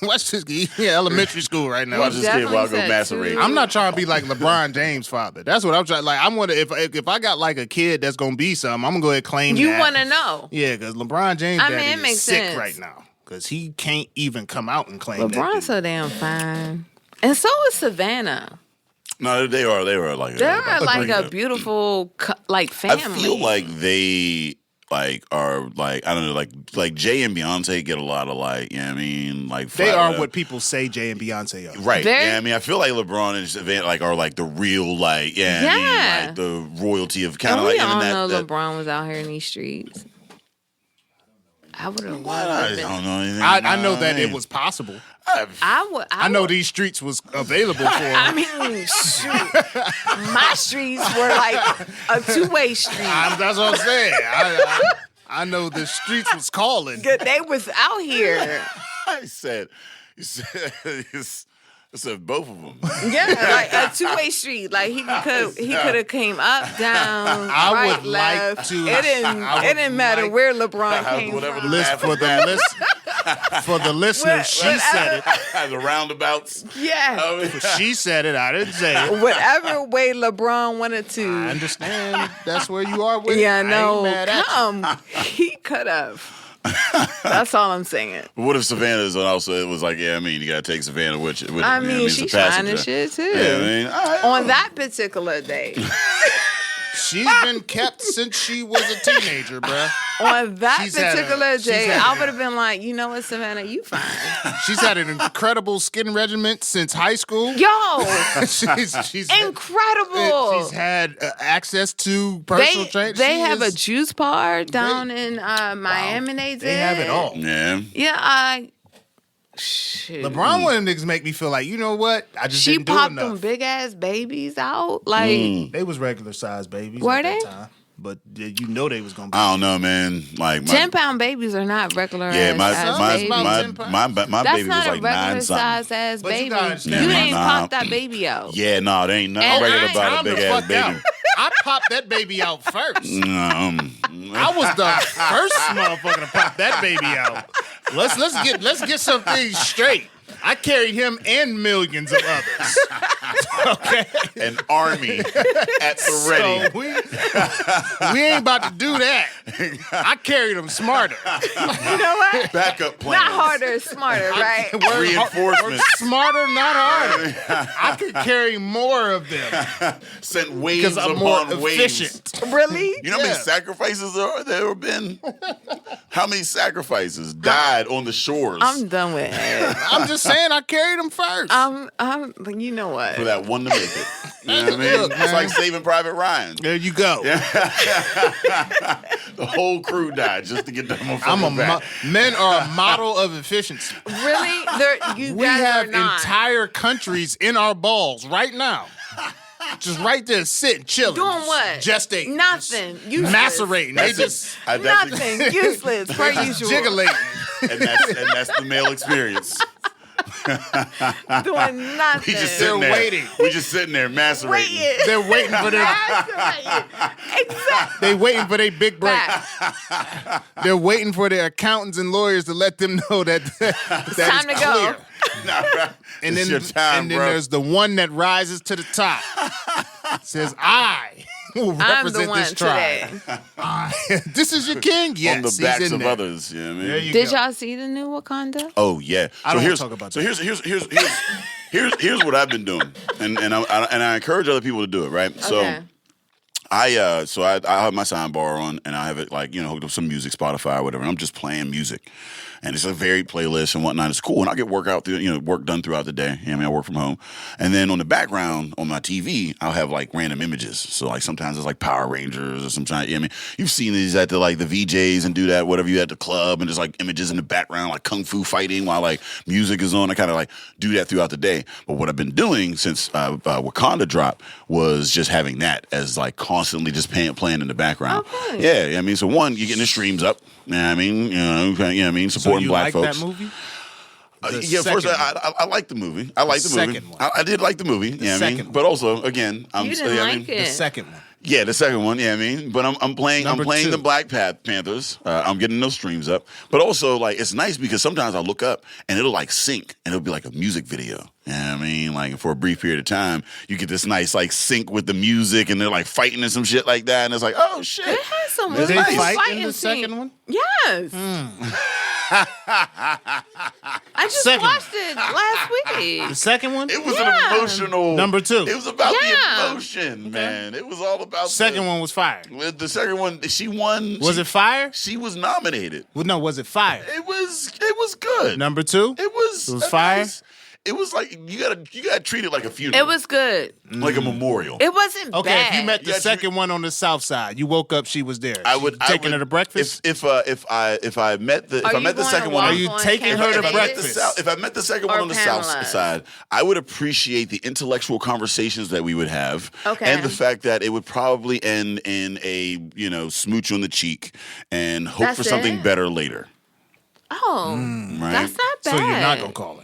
Watch this kid. Yeah, elementary school right now. Watch this kid while I go Definitely said macerate. two. I'm not trying to be like LeBron James' father. That's what I'm trying. Like, I'm gonna if I got like a kid that's gonna be something, I'm gonna go ahead and claim You that. want to know. Yeah, because LeBron James I mean, daddy it is makes sick sense. right now because he can't even come out and claim that. LeBron's dude. so damn fine. And so is Savannah. No, they are like They're like a beautiful. beautiful I family. feel like they are I don't know like Jay and Beyonce get a lot of you know what I mean They are what people say Jay and Beyonce are. right. They're- Yeah, I mean I feel like LeBron and Savannah are the real I Yeah. mean the royalty of kind And of we like all that, know that, LeBron was out here in these streets. I would have I loved it. don't know anything. I know that it was possible. I know would- these streets was available for him. I mean, shoot. My streets were like a two-way street. That's what I'm saying. I know the streets was calling. They was out here. I said both of them. Yeah, like a two-way street. Like he could have came up, down, I right, would like left. to- It I would didn't matter like- where LeBron came Whatever from. the List math for is the math. list for the listeners. She said it. The roundabouts. Yeah, She said it. I didn't say it. whatever way LeBron wanted I to. understand. That's where you are with. Yeah, I ain't no, mad at you. he could have. That's all I'm saying. But what if Savannah's also it was like, yeah, I mean, you gotta take Savannah with you. I you. mean, It's a she's fine and passenger. shit too. Yeah, I mean, all right. On that particular day, She's been kept since she was a teenager, bruh. on that She's had a- particular she's day, had I a- would have been like, you know what, Savannah, you fine. She's had an incredible skin regimen since high school. Yo, she's incredible. She's had access to personal training. They have a juice bar down in Miami. They have it all. Yeah. Yeah, shoot. LeBron one of them niggas make me feel like, you know what? I just She didn't do popped them enough. big ass babies out. Like, They was regular sized babies. Were at that they? time. But you know they was gonna be. I don't know, man. Like 10-pound babies are not regular yeah, ass my size my babies. about my 10 pounds. my That's baby was not a like regular 9 something. size ass But you baby. gotta You understand. didn't Nah. pop that baby out. Yeah, no, they ain't nothing And regular I- about a Time big to ass fuck baby. out. I popped that baby out first. I was the first motherfucker to pop that baby out. Let's get some things straight. I carried him and millions of others. Okay, An army at the ready. So we ain't about to do that. I carried him smarter. You know what? Backup plans. Not harder, smarter, right? Reinforcement. Smarter, not harder. I could carry more of them Sent waves because I'm more upon waves. efficient. Really? You know how many sacrifices there have been? How many sacrifices died on the shores I'm done with it. I'm just saying I carried them first. You know what? for that one to make it? You know what I mean? Look, It's like Saving Private Ryan. There you go. The whole crew died just to get that motherfucker back. Men are a model of efficiency. Really? You We guys have are not. entire countries in our balls right now. Just right there, sitting, chilling. Doing what? Gestating. Nothing. Just Useless. macerating. They just Nothing. Useless. Per usual. jiggling. And that's the male experience. Doing nothing. We just They're sitting there. waiting. We just sitting there macerating. Waiting. They're waiting for their Exactly. they waiting for their big break. Back. They're waiting for their accountants and lawyers to let them know that It's that time is to clear. go. And It's then, your time, and then bro. there's the one that rises to the top. Says, I will I'm the represent one this tribe. today. This is your king? Yes, On the he's backs in of there. others. You know what I mean? There you Did go. y'all see the new Wakanda? Oh yeah. I don't wanna talk about so that. here's what I've been doing, and I encourage other people to do it. Right. So Okay. I have my soundbar on, and I have it hooked up some music, Spotify or whatever. And I'm just playing music, and it's a varied playlist and whatnot. It's cool, and I get work done throughout the day. You know what I mean, I work from home, and then on the background on my TV, I'll have like random images. So like sometimes it's like Power Rangers or sometimes you've seen these at the VJs and do that whatever you at the club, and there's like images in the background like kung fu fighting while like music is on. I kind of like do that throughout the day. But what I've been doing since Wakanda dropped was just having that as like constantly just playing in the background. Okay. Yeah, I mean, so one, you're getting the streams up. You know what I mean? So Supporting you black like folks. that movie? Yeah, first I like the movie. I like the movie. second one. I did like the movie. You know what I second mean? one. But also, again, I'm You didn't like The it. second one. Yeah, the second one. Yeah, I mean, but I'm playing Number two. the Black Panthers. I'm getting those streams up. But also, like, it's nice because sometimes I look up and it'll like sync and it'll be like a music video. You know what I mean? Like for a brief period of time, you get this nice like sync with the music and they're like fighting and some shit like that. And it's like, oh shit. It has some Did really they nice fight in fighting the second scene. one? Yes. I just Second watched it last week. The second one? It was Yeah. an emotional. Number two. It was about Yeah. the emotion, man. It was all about Second one was fire. The second one, she won. Was it fire? She was nominated. Well, no, was it fire? It was good. Number two? It was It was fire? nice- It was like you gotta treat it like a funeral. It was good. like a memorial. It wasn't Okay, bad. if you met the Yeah, second one on the south side, you woke up, she was there. I would taking her to breakfast. if I met the Are you the going second to one. Are walk you on taking her to Campus If I, met the breakfast? south, if I met the second one Or on the south Pamela? side, I would appreciate the intellectual conversations that we would have, Okay. and the fact that it would probably end in a smooch on the cheek and hope That's for something it? better later. Oh, Right? that's not bad. So you're not gonna call her.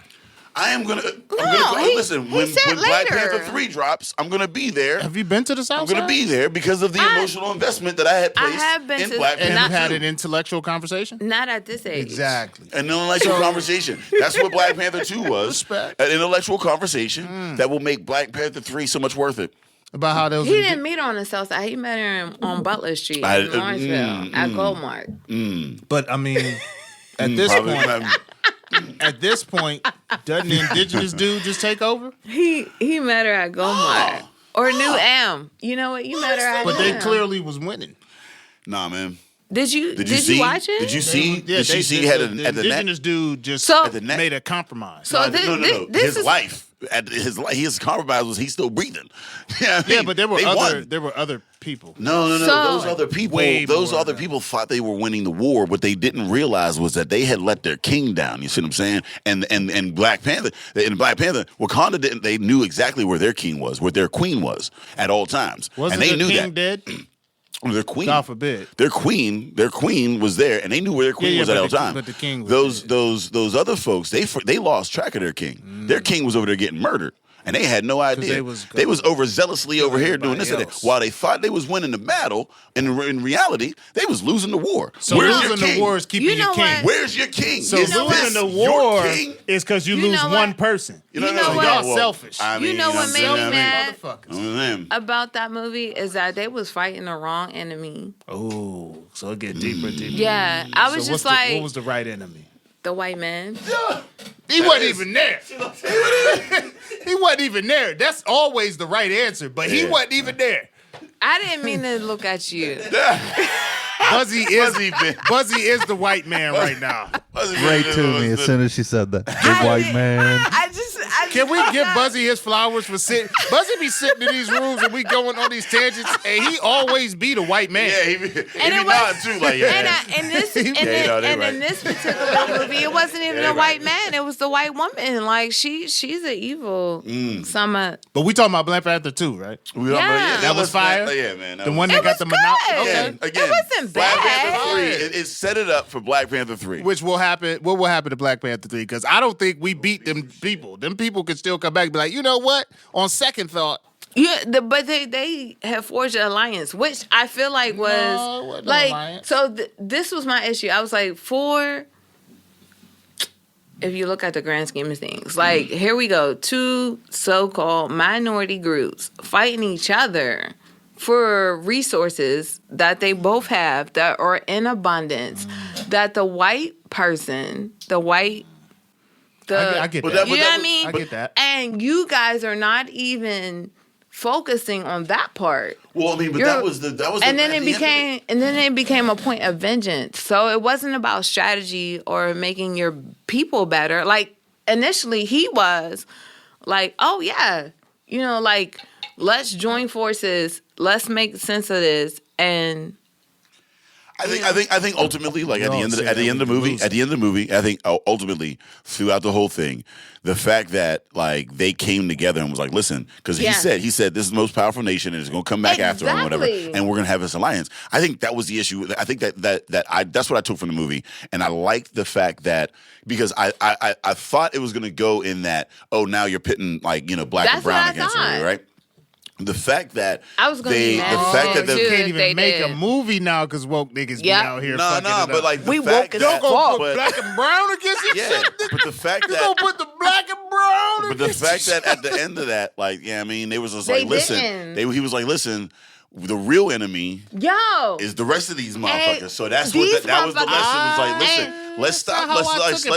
I am gonna. he- listen. he When said Black later. Panther 3 drops, I'm gonna be there. Have you been to the south I'm gonna side? be there because of the emotional investment that I had I placed have been in to- Black And Panther you had 2. an intellectual conversation? Not at this age. Exactly. An intellectual conversation. That's what Black Panther 2 was. Respect. An intellectual conversation that will make Black Panther 3 so much worth it. About how those He didn't meet her on the south side. He met her on Butler Street in Lawrenceville at Goldmark. But I mean, at this Probably point, not- at this point, doesn't the indigenous dude just take over? He met her at Goldmark. Or New Am. You know what? You met her at But New they Am. clearly was winning. Nah, man. Did you see? watch it? Did you see? Yeah, Did she see the at the net? indigenous dude just So- At the net? made a compromise. So No, no. this His is life. His compromise was he's still breathing. You know what I mean? yeah, but there They won. were other people. No. So- those other people, Way those more other than people thought they were winning the war. What they didn't realize was that they had let their king down. You see what I'm saying? And Black Panther, Wakanda didn't. They knew exactly where their king was, where their queen was at all times, Wasn't and they the knew king that. dead? Their queen, God forbid. their queen was there, and they knew where their queen Yeah, was at but all the- time. but the king was those other folks, they lost track of their king. Their king was over there getting murdered. And they had no idea. They was overzealously over here doing this and that. While they thought they was winning the battle, in reality, they was losing the war. So losing the war is keeping your king. Where's your king? So losing the war is because you lose one person. You know what? Y'all selfish. You know what made me mad about that movie is that they was fighting the wrong enemy. Oh, so it get deeper and deeper. Yeah, I was just like, what was the right enemy? The white man. He wasn't even there. He wasn't even there. That's always the right answer, but he wasn't even there. I didn't mean to look at you. Buzzy is the white man right now. Right to me as soon as she said that. The white man. Can we give Buzzy his flowers for sitting? Buzzy be sitting in these rooms and we going on these tangents, and he always be the white man. Yeah, he be nodding too, like in this particular movie, it wasn't even the white man; it was the white woman. Like she's an evil. But we talking about Black Panther 2, right? That was fire. Yeah, man. The one that got the monopoly. Again, it wasn't Black bad. Panther 3. It set it up for Black Panther 3, which will happen. What will happen to Black Panther 3? Because I don't think we beat them people. Them people could still come back and be like, you know what? On second thought. Yeah, but they have forged an alliance, which I feel like was like. So this was my issue. I was like, if you look at the grand scheme of things, like here we go, two so-called minority groups fighting each other for resources that they both have that are in abundance. That the white person, I get that. You know what I mean? I get that. And you guys are not even focusing on that part. Well, I mean, but that was and then it became a point of vengeance. So it wasn't about strategy or making your people better. Like initially he was like, oh yeah, like let's join forces, let's make sense of this. And I think ultimately, like at the end of the movie, I think ultimately throughout the whole thing, the fact that like they came together and was like, listen, because he said this is the most powerful nation and it's going to come back after him or whatever, and we're going to have this alliance. I think that was the issue. I think that's what I took from the movie, and I liked the fact that because I thought it was going to go in that now you're pitting like black and brown against each other, right? The fact that they can't even make a movie now because woke niggas be out here. But like we woke as fuck. Don't go put black and brown against each other. But the fact that don't put the black and brown. But the fact that at the end of that, like, I mean, they was just like, listen. He was like, listen. The real enemy, is the rest of these motherfuckers. So that's what that was the lesson. Was like, listen, let's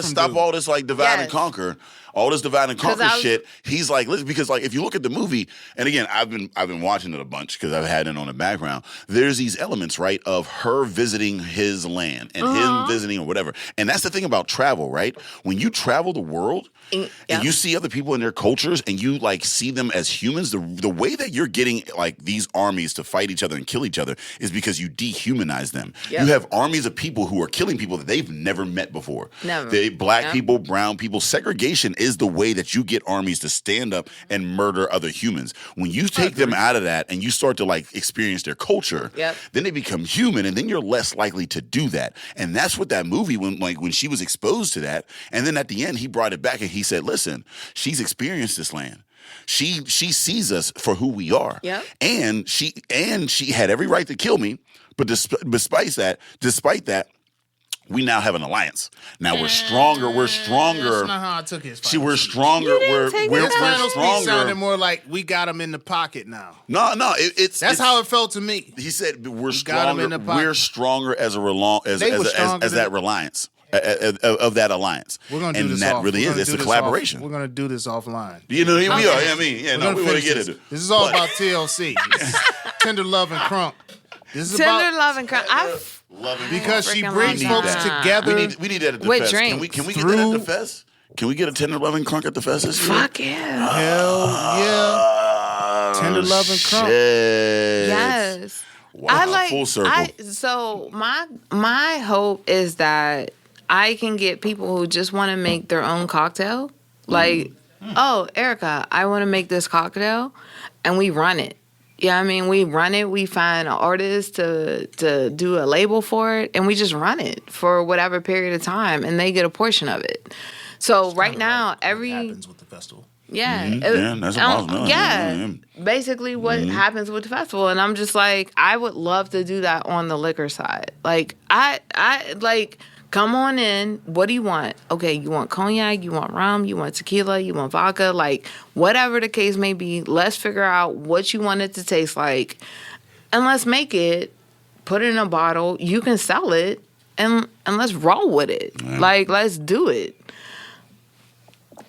stop all this like divide and conquer. All this divide and conquer shit. He's like, listen, because like if you look at the movie, and again, I've been watching it a bunch because I've had it on the background. There's these elements, right, of her visiting his land and him visiting or whatever. And that's the thing about travel, right? When you travel the world and you see other people in their cultures and you like see them as humans, the way that you're getting like these armies to fight each other and kill each other is because you dehumanize them. Yep. You have armies of people who are killing people that they've never met before. Never. Black people, brown people. Segregation is the way that you get armies to stand up and murder other humans. When you take them out of that and you start to like experience their culture, then they become human, and then you're less likely to do that. And that's what that movie, when she was exposed to that, and then at the end he brought it back and he said, listen, she's experienced this land. She sees us for who we are. Yep. And she had every right to kill me, but despite that, we now have an alliance. Now we're stronger. That's not how I took his. We're stronger. We're stronger. Sounded more like we got him in the pocket now. No. That's how it felt to me. He said we're stronger. We're stronger as that reliance. Of that alliance. We're gonna do this that off. really is. It's a collaboration. We're going to do this offline. You know, we are. I mean, we want to get it. This is all about TLC. Tender Love and Crunk. This is Tender Love and Crunk. Because she brings folks together. We need that at the with fest. Drinks. Can we get that at the fest? Can we get a Tender Love and Crunk at the fest this year? Fuck yeah. Hell yeah. Tender Love and Crunk. Yes. Wow, full circle. So my hope is that I can get people who just want to make their own cocktail. Like, oh, Erika, I want to make this cocktail, and we run it. Yeah, I mean, we run it. We find an artist to do a label for it, and we just run it for whatever period of time, and they get a portion of it. So right now, what happens with the festival. Yeah. Yeah, that's a possibility. Yeah. Basically what happens with the festival. And I'm just like, I would love to do that on the liquor side. Like, I like, come on in. What do you want? Okay, you want cognac, you want rum, you want tequila, you want vodka, like, whatever the case may be, let's figure out what you want it to taste like. And let's make it, put it in a bottle. You can sell it, and let's roll with it. Yeah. Like, let's do it.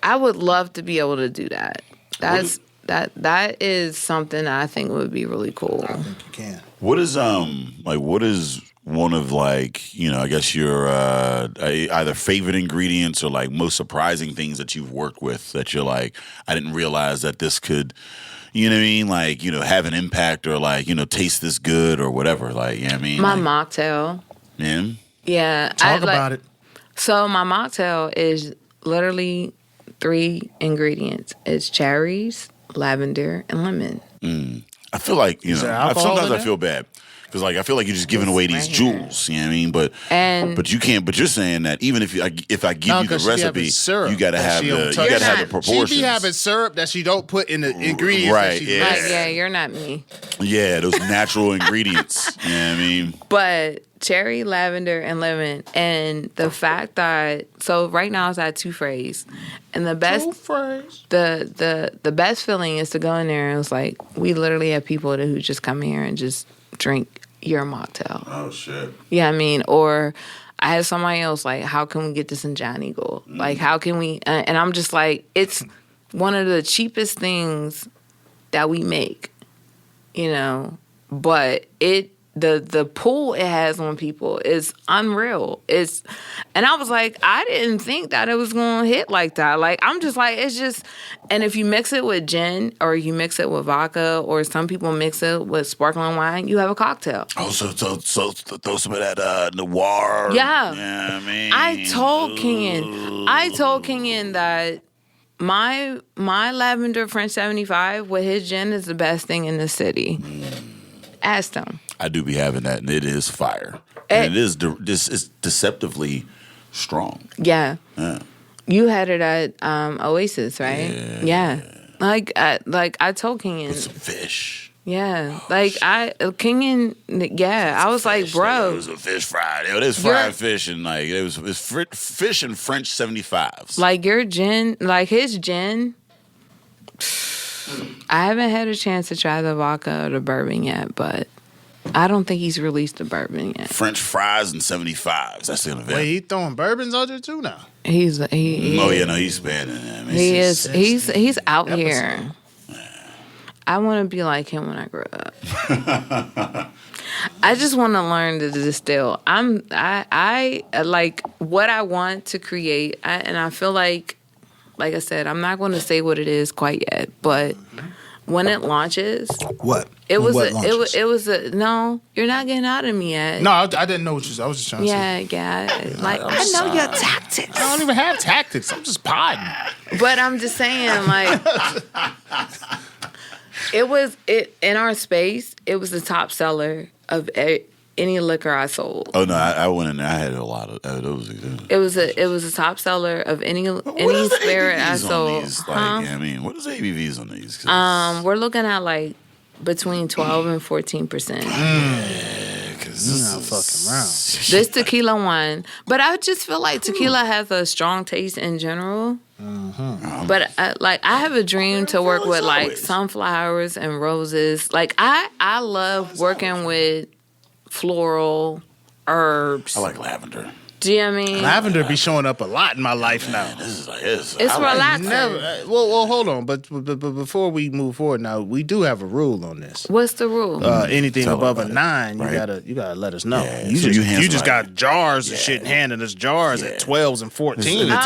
I would love to be able to do that. That is something I think would be really cool. I think you can. What is one of, like, you know, I guess your either favorite ingredients or like most surprising things that you've worked with that you're like, I didn't realize that this could, you know what I mean, like, you know, have an impact or like, you know, taste this good or whatever, like, you know what I mean? My like, mocktail. Yeah? Yeah. Talk about it. So my mocktail is literally 3 ingredients. It's cherries, lavender, and lemon. I feel like, you know, sometimes I feel bad. Because, like, I feel like you're just giving away these jewels, you know what I mean? But you can't. But you're saying that even if I give you the recipe, you gotta have the proportions. She be having syrup that she don't put in the ingredients. Right? Yeah, you're not me. Yeah, those natural ingredients. You know what I mean? But cherry, lavender, and lemon, and the fact that right now it's at 2 phrase, and the best the best feeling is to go in there and it's like we literally have people who just come here and just drink your mocktail. Oh shit. Yeah, I mean, or I had somebody else like, how can we get this in John Eagle? Like, how can we? And I'm just like, it's one of the cheapest things that we make, you know. But the pull it has on people is unreal. And I was like, I didn't think that it was gonna hit like that. Like, I'm just like, it's just. And if you mix it with gin or you mix it with vodka or some people mix it with sparkling wine, you have a cocktail. Oh, so throw some of that noir. Yeah. Yeah, I mean, I told Kenyon that my lavender French 75 with his gin is the best thing in the city. Asked him. I do be having that, and it is fire. And it is deceptively strong. Yeah. You had it at Oasis, right? Yeah. Like I told Kenyon. With some fish. Yeah. Like Kenyon. Yeah. I was like, bro. It was a fish fried. It is fried fish, and like it was fish and French 75s. Like your gin, like his gin. I haven't had a chance to try the vodka or the bourbon yet, but I don't think he's released the bourbon yet. French fries and 75s. That's the event. Wait, he throwing bourbons out there too now? He's he's spending. I mean, he's out here. I want to be like him when I grow up. I just want to learn to distill. I like what I want to create, and I feel like I said, I'm not going to say what it is quite yet, but when it launches, what? It was a no. You're not getting out of me yet. No, I didn't know what you. I was just trying to say. Yeah. Like I know your tactics. I don't even have tactics. I'm just podding. But I'm just saying, like, it in our space. It was the top seller of any liquor I sold. Oh no, I went in there. I had a lot of those. It was a top seller of any spirit I sold. These? Like, I mean, what is the ABVs on these? We're looking at like between 12 and 14%. Because this is fucking around. This tequila one, but I just feel like tequila has a strong taste in general. But I have a dream to work with like sunflowers and roses. Like I love working with floral herbs. I like lavender. Do you know what I mean? Lavender be showing up a lot in my life now. It's relaxing. Well, hold on. But before we move forward, now we do have a rule on this. What's the rule? Anything above a 9, you gotta let us know. Yeah, you just got jars of shit handing us jars at 12s and 14s. It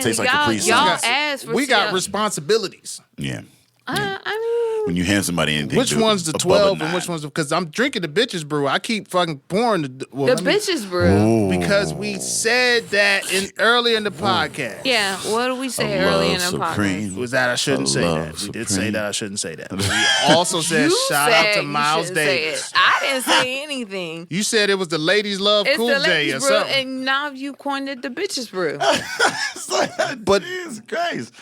tastes like Capri Sun. Y'all asked for we got responsibilities. Yeah. I mean, when you hand somebody anything, which one's the 12 and which one's because I'm drinking the bitches brew. I keep fucking pouring the bitches brew because we said that earlier in the podcast. Yeah, what did we say earlier in the podcast? Was that I shouldn't say that. We did say that I shouldn't say that. We also said shout out to Miles Davis. I didn't say anything. You said it was the ladies love Cool J or something, and now you coined it the bitches brew. But Jesus Christ.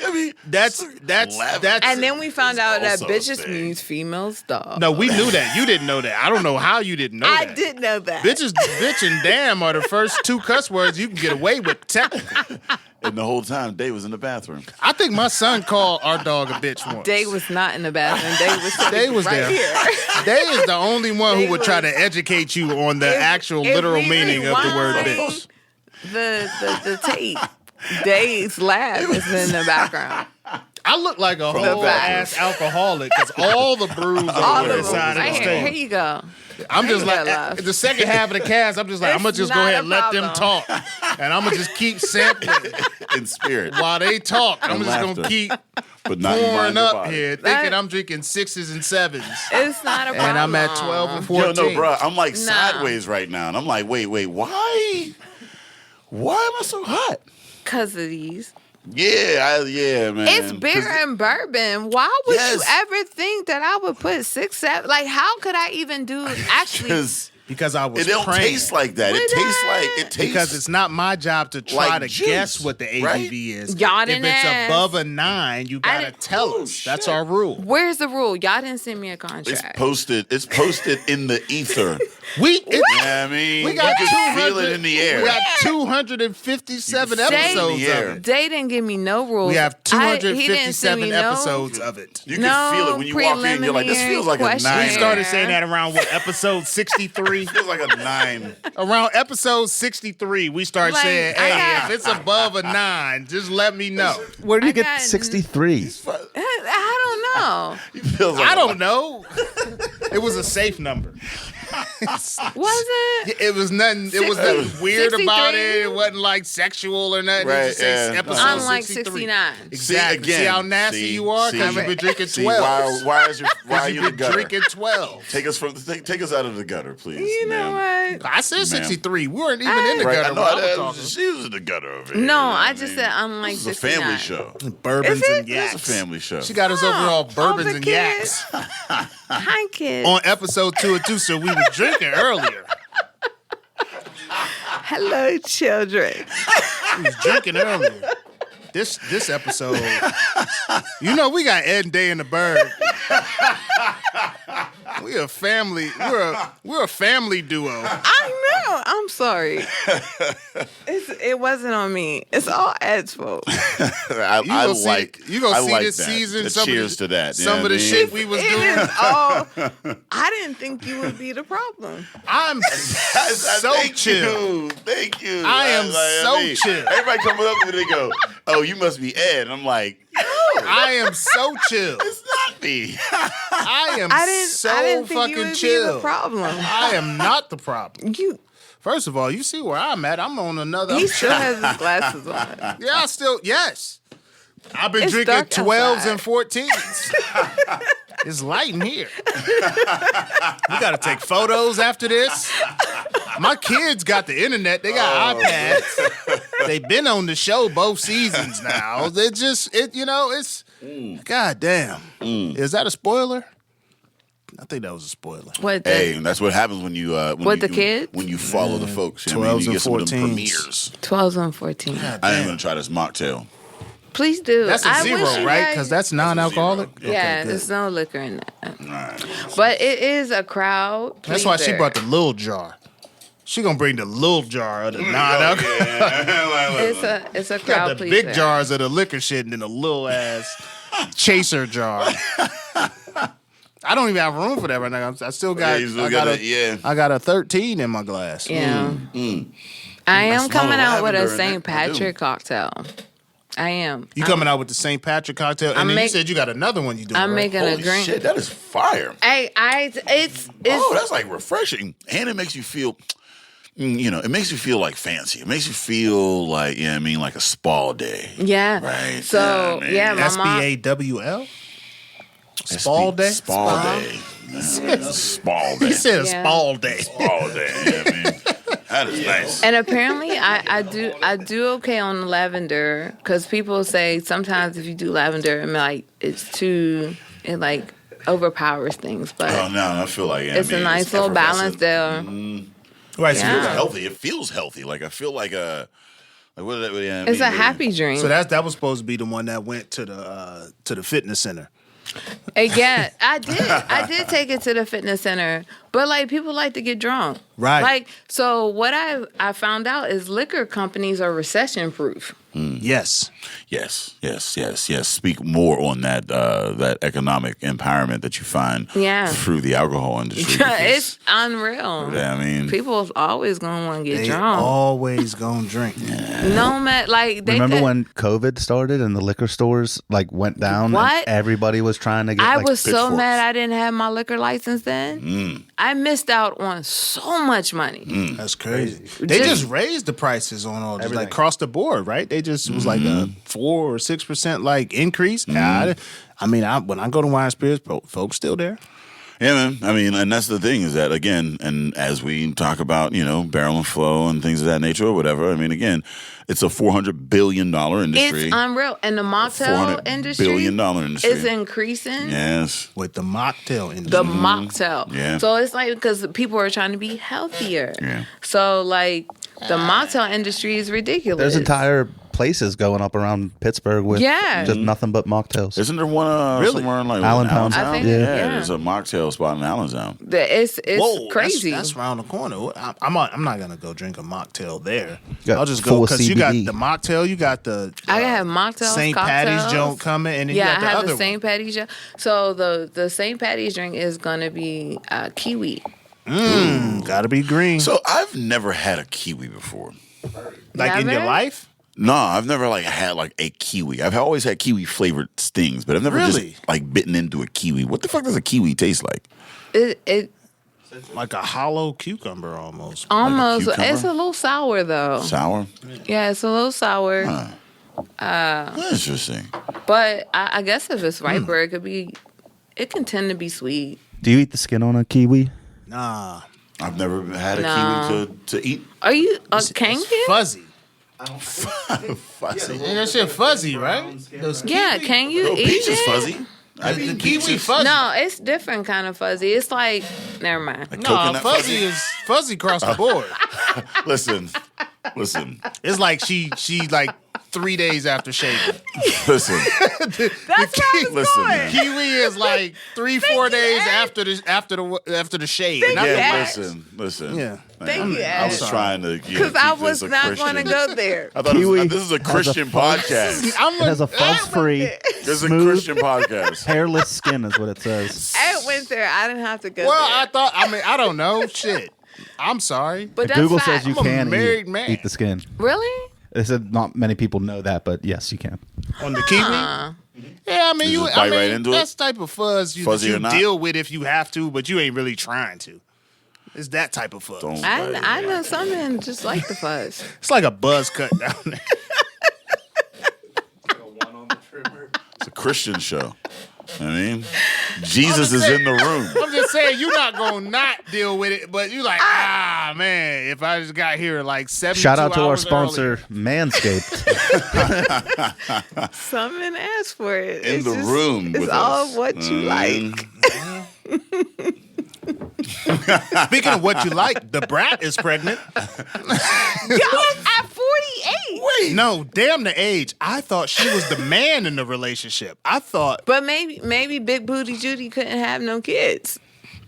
I mean, That's. And then we found out that also a bitches thing. means female stuff. No, we knew that. You didn't know that. I don't know how you didn't know that. I did know that. Bitch and damn are the first two cuss words you can get away with technically. And the whole time, Dave was in the bathroom. I think my son called our dog a bitch once. Day was not in the bathroom. Day was sitting Day was right there. here. Day is the only one Day who would try was- to educate you on the actual If literal we meaning of the word rewind bitch. The tape. Day's laugh is in the background. I look like a From whole the ass alcoholic because all the brews All are on of the them. side of Right the here. Here stage. you go. I'm just Ain't like, that laugh. the second half of the cast, I'm just like, I'm going to It's just go not ahead a and let them problem. talk. And I'm going to just keep sampling In spirit. while they talk. I'm And just going laughter. to keep But not in mind pouring or up body. here, That- thinking I'm drinking 6s and 7s. It's not a problem. And I'm at 12 and Yo, 14. no, bro. I'm like Nah. sideways right now. And I'm like, wait, why? Why am I so hot? Because of these. Yeah, man. It's beer 'Cause and bourbon. Why would Yes. you ever think that I would put 6, 7? Like, how could I even do actually? Because I was it don't praying. taste like that. It Would tastes I? like it tastes Because it's not my job to try like to juice, guess what the ABV right? is. Y'all if didn't it's ask. above a 9, you gotta didn't- tell us. That's our rule. Where's the rule? Y'all didn't send me a It's contract. posted. It's posted in the ether. I I mean, We got you can 200 feel it in the air. We got 257 You can feel it in episodes the of air. it. They didn't give me no rules. We have He didn't send 257 me no- episodes of it. You can feel it when you walk in. You're like, this feels like a 9. Preliminary We started saying that around what, episode 63? feels like a 9. Around episode 63, we started Like, saying, I hey, got- if it's above a 9, just let me know. Where did I you get got- 63? I don't know. He feels like I don't know. It was a safe number. Was it? It was nothing. It was nothing weird about 63? it. It wasn't like sexual or nothing. Right, It just says yeah. episode Unlike 63. 69. Exactly. again. See how nasty See, you are see. because you've been drinking See, 12. why are you You've in the been gutter? drinking 12. Take us out of the gutter, please. You know ma'am. what? I said 63. We weren't even in the Right, I gutter know. when I was talking. She was in the gutter over here. No, you know I what just mean? said unlike This is a 69. family show. Bourbons Is it? and It's yaks. a family show. She got us over all bourbons the and kids. yaks Hi, kids. on episode 2 and 2, so we were drinking earlier. Hello, children. We was drinking earlier. This episode, you know, we got Ed and Day in the Burgh. We a family. We're a family duo. I know. I'm sorry. It wasn't on me. It's all Ed's fault. I gonna see- like. you gonna I see like this that. season, some of Cheers the- to that. some of the shit we was It doing. is all. I didn't think you would be the problem. I'm so Thank chill. You. Thank you. I am so chill. Everybody coming up to me, they go, "Oh, you must be Ed." And I'm like, I am so chill. "It's not me." I am I didn't so think you fucking would be the chill. problem. I am not the problem. You. First of all, you see where I'm at. I'm on another. He still has his glasses on. Yeah, yes. I've been It's drinking dark 12s outside. and 14s. It's light in here. We got to take photos after this. My kids got the internet. They got iPads. They've been on the show both seasons now. It's God damn. Is that a spoiler? I think that was a spoiler. What? The, Hey, that's what happens when you With the kids? when you follow the folks. You know what I mean? 12s You get some of them and 14s. premieres. 12 and 14. I am gonna try this mocktail. Please do. That's a I zero, wish you right? guys- Because that's non-alcoholic. zero. Yeah, Okay, there's good. no liquor in that. Right. But it is a crowd. That's why she pleaser. brought the little jar. She gonna bring the little jar of the non-alcoholic. It's a Got crowd the pleaser. big jars of the liquor shit and then a little ass chaser jar. I don't even have room for that right now. I still got. Yeah, you still I got got it, yeah. I got a 13 in my glass. Yeah. I am smell coming the out with a lavender in St. it. I do. Patrick cocktail. I am. You coming out with the St. Patrick cocktail, and I'm then you make- said you got another one you doing. I'm right? making a Holy drink. shit, that is fire. It's Oh, that's like refreshing, and it makes you feel. It makes you feel like fancy. It makes you feel like, I mean, like a spa day. yeah. Right. So Yeah, man. my mom. SBAWL. Spa day. Spa day. Spa day. He said a Yeah. spa day. Spa day. Yeah, I mean, that is nice. And apparently, I do okay on the lavender because people say sometimes if you do lavender, it like overpowers things. But Oh no, I feel like it's a nice little balance effervescent. there. Right. It So Yeah. feels healthy. It feels healthy. Like I feel like Like, what? Yeah, It's a happy drink. So that was supposed to be the one that went to the fitness center. Yeah, I did. I did take it to the fitness center, but like people like to get drunk, Right? Like, so what I found out is liquor companies are recession proof. Yes. Speak more on that economic empowerment that you find through the alcohol industry. It's unreal. Yeah, I mean, people always gonna want to get They drunk. always gonna drink. No matter, like they Remember when COVID started and the liquor stores like went down? What? And everybody was trying to get. I like, was so pitchforks. mad I didn't have my liquor license then. I missed out on so much money. That's crazy. They just raised the prices on all this, like across the board, right? They just it was like a 4 or 6% like increase. I mean, when I go to wine spirits, folks still there. Yeah, man. I mean, and that's the thing is that, again, and as we talk about, barrel and flow and things of that nature or whatever, I mean, again, it's a $400 billion industry. It's unreal. And the mocktail industry $400 billion industry is increasing. Yes. With the mocktail industry. The mocktail. Yeah. So it's like, because people are trying to be healthier. Yeah. So, like, the mocktail industry is ridiculous. There's entire places going up around Pittsburgh with just nothing but mocktails. Isn't there one somewhere in like Allentown? I think, yeah, there's a mocktail spot in Allentown. It's Whoa, crazy. That's around the corner. I'm not gonna go drink a mocktail there. Got I'll just full go because you got CBD. the mocktail, you got the I have mocktails, St. cocktails. Patty's joint coming, and then you I got the have other the St. Patty's joint. So the St. Patty's drink is gonna be kiwi. one. Gotta be green. So I've never had a kiwi before. Like in your Never? life? No, I've never had like a kiwi. I've always had kiwi flavored stings, but I've never Really? just like bitten into a kiwi. What the fuck does a kiwi taste like? It Like a hollow cucumber almost. almost cucumber? it's a little sour though. Sour? Yeah, it's a little sour. Interesting. But I guess if it's riper, it can tend to be sweet. Do you eat the skin on a kiwi? Nah. I've never had a No. kiwi to eat. Are you can It's you? fuzzy. Fuzzy. And that shit fuzzy, right? Those Yeah, kiwi- can you No, eat peach is it? fuzzy. I've The eaten kiwi peaches. fuzzy. No, it's different kind of fuzzy. It's like never mind. No, Coconut fuzzy fuzzy? is fuzzy across the board. Listen. It's like she like 3 days after shaving. Listen. That's how it's Listen, going. man. Kiwi is like 3-4 days after the shave. Thank And you, I'm Yeah, Ash. listen. Yeah. Thank you, I Ash. was trying to Because I was not going to go there. I thought Kiwi this is a has a Christian fuzz. podcast. I'm It has a fuzz-free, This is a smooth, Christian podcast. hairless skin, is what it says. I went there. I didn't have to go Well, there. I don't know. Shit. I'm sorry. But that's Google fact. says you I'm a can married man. eat the skin. Really? They said not many people know that, but yes, you can. On the kiwi? Yeah, I mean, You just bite right into that's it? the type of fuzz Fuzzy you or not? deal with if you have to, but you ain't really trying to. It's that type of fuzz. Don't I bite. I know some men just like the fuzz. It's like a buzz cut down there. It's a Christian show. I mean, Jesus is in the room. I'm just saying, you're not going to not deal with it, but you like, man, if I just got here like 72 Shout out to our hours sponsor, Manscaped. Some men ask for it. In It's the just- room It's with all us. what you like. Speaking of what you like, the brat is pregnant. Yo, at 48. No, damn the age. I thought she was the man in the relationship. I thought, But maybe Big Booty Judy couldn't have no kids.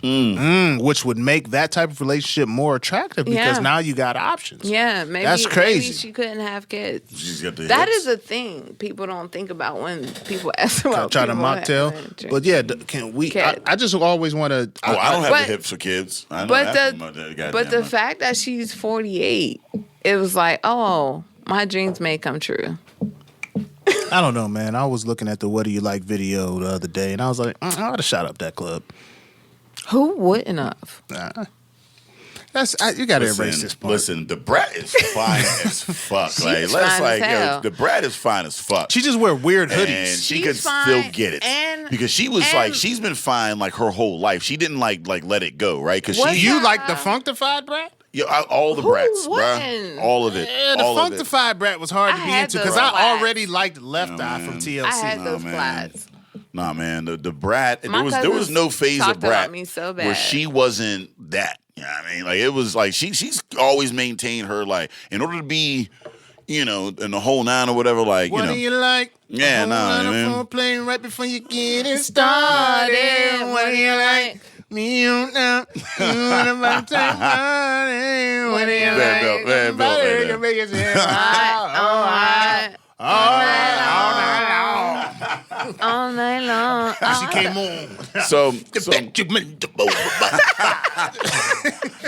which would make that type of relationship more attractive because Yeah. now you got options. Yeah, maybe That's crazy. Maybe she couldn't have kids. She's got the That hips. is a thing people don't think about when people ask about Try to people mocktail. having drink. But yeah, can we? Cat. I just always want to. Oh, I don't have But- the hips for kids. I don't But have the them, but goddamn the right. fact that she's 48, it was like, oh, my dreams may come true. I don't know, man. I was looking at the "What Do You Like" video the other day, and I was like, I ought to shout up that club. Who wouldn't have? You got to erase this part. Listen, the brat is fine as fuck. She's Like, let's fine like, as hell. the brat is fine as fuck. She just wear weird and hoodies. she She's could fine, still get it and- because she was and- like, she's been fine like her whole life. She didn't like let it go, right? Because What's she, You like the functified brat? all the Who brats, bruh, wouldn't? all of it, Yeah, the all of it. functified brat was hard I to be had into those because I flats. already liked Left Eye from TLC. I had those man. flats. Nah, man, the brat. My There was no phase talked of brat about me so where bad. she wasn't that. You know what I mean? Like it was like she's always maintained her like in order to be and the whole 9 or whatever. Like, What do you like? Yeah, phone playing right before you get it started. What do you like? Me you know, you about to party. What do you like? Van Bill, Somebody can make it sound all night long. She came on.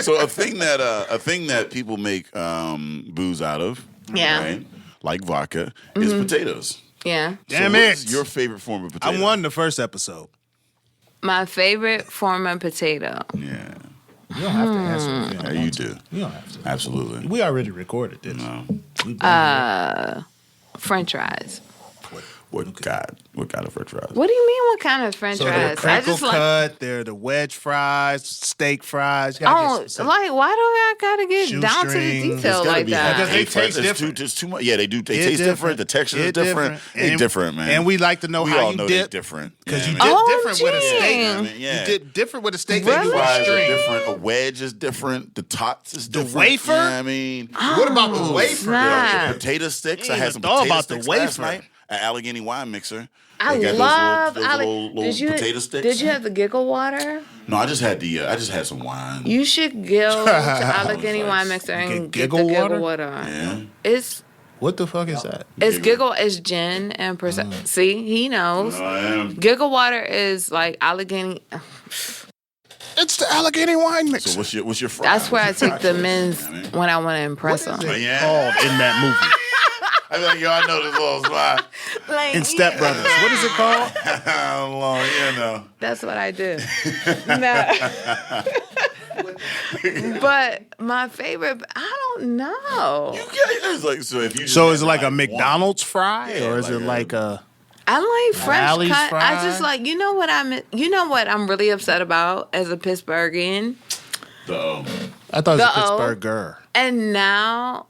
So a thing that people make booze out of, right? Like vodka, is potatoes. Yeah. Damn What it. is your favorite form of potato? I won the first episode. My favorite form of potato. Yeah. You don't have to answer. If you don't Yeah, want you to. do. You don't have to. Absolutely. We already recorded this. No. French fries. What kind of french fries? What do you mean? What kind of French So they're fries? I crinkle just like. cut. They're the wedge fries, steak fries. You gotta Oh, get specific. like why do I gotta get down to the Shoestring. detail like that? Because they taste It's different. There's too much. Yeah, they do. They It's taste different. The texture is different. They're different, man. And we like to know we how all you know dip. they're different. Because you man. dip Oh, different with a steak. gee. I mean, yeah. You dip different with a steak Really? than you with a Fries are string. different. A wedge is different. The tots is different. wafer? Yeah, I mean, What about the wafer? snap. potato sticks. You I ain't had some even thought potato about the sticks last wafer. night at Allegheny Wine Mixer. I They got love those little did you potato sticks. Did you have the giggle water? No, I just had I just had some wine. You should go to Allegheny Wine Mixer and get the Giggle giggle water? water. Yeah. It's What the fuck is that? giggle is gin and See, he knows. I am. Giggle water is like Allegheny. It's the Allegheny Wine Mixer. So what's your fry? That's where I What's your take fry the choice? men's I mean, when I want to impress them. Yeah. Called in that movie. I'm like, yo, I know this little spot. Like, In Step Brothers. What is it called? Long, That's what I do. No. But my favorite, I don't know. It's like, so if you just So had is it like a one- McDonald's fry, Yeah, or is it like like a? I like French Alley's cut. I fries? just like you know what I'm really upset about as a Pittsburghian. I thought it was a Pittsburgher. And now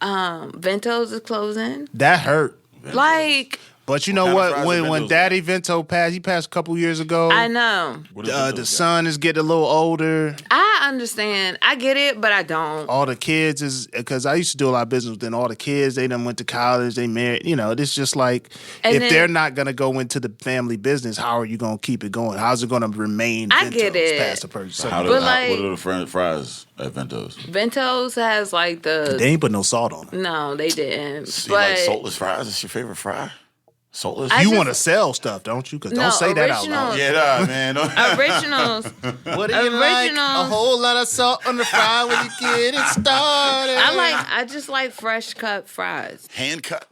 Vento's is closing. That hurt. Like But you know kind of what? fries When are when Vento's? Daddy Vento passed, he passed a couple years ago. I know. The son is getting a little older. I understand. I get it, but I don't. All the kids is because I used to do a lot of business. Then all the kids, they done went to college, they married. It's just like And if then- they're not gonna go into the family business, how are you gonna keep it going? How's it gonna remain? I get Vento's it. past the person. But like- what are the French fries at Vento's? Vento's has like They the ain't put no salt on them. no, they didn't. So you But like saltless fries? That's your favorite fry? Saltless? I You just- want to sell stuff, don't you? Because No, don't say that out original- loud. Get up, man. originals. What do you like? Original. A whole lot of salt on the fry when you get it started. I just like fresh cut fries. Hand cut?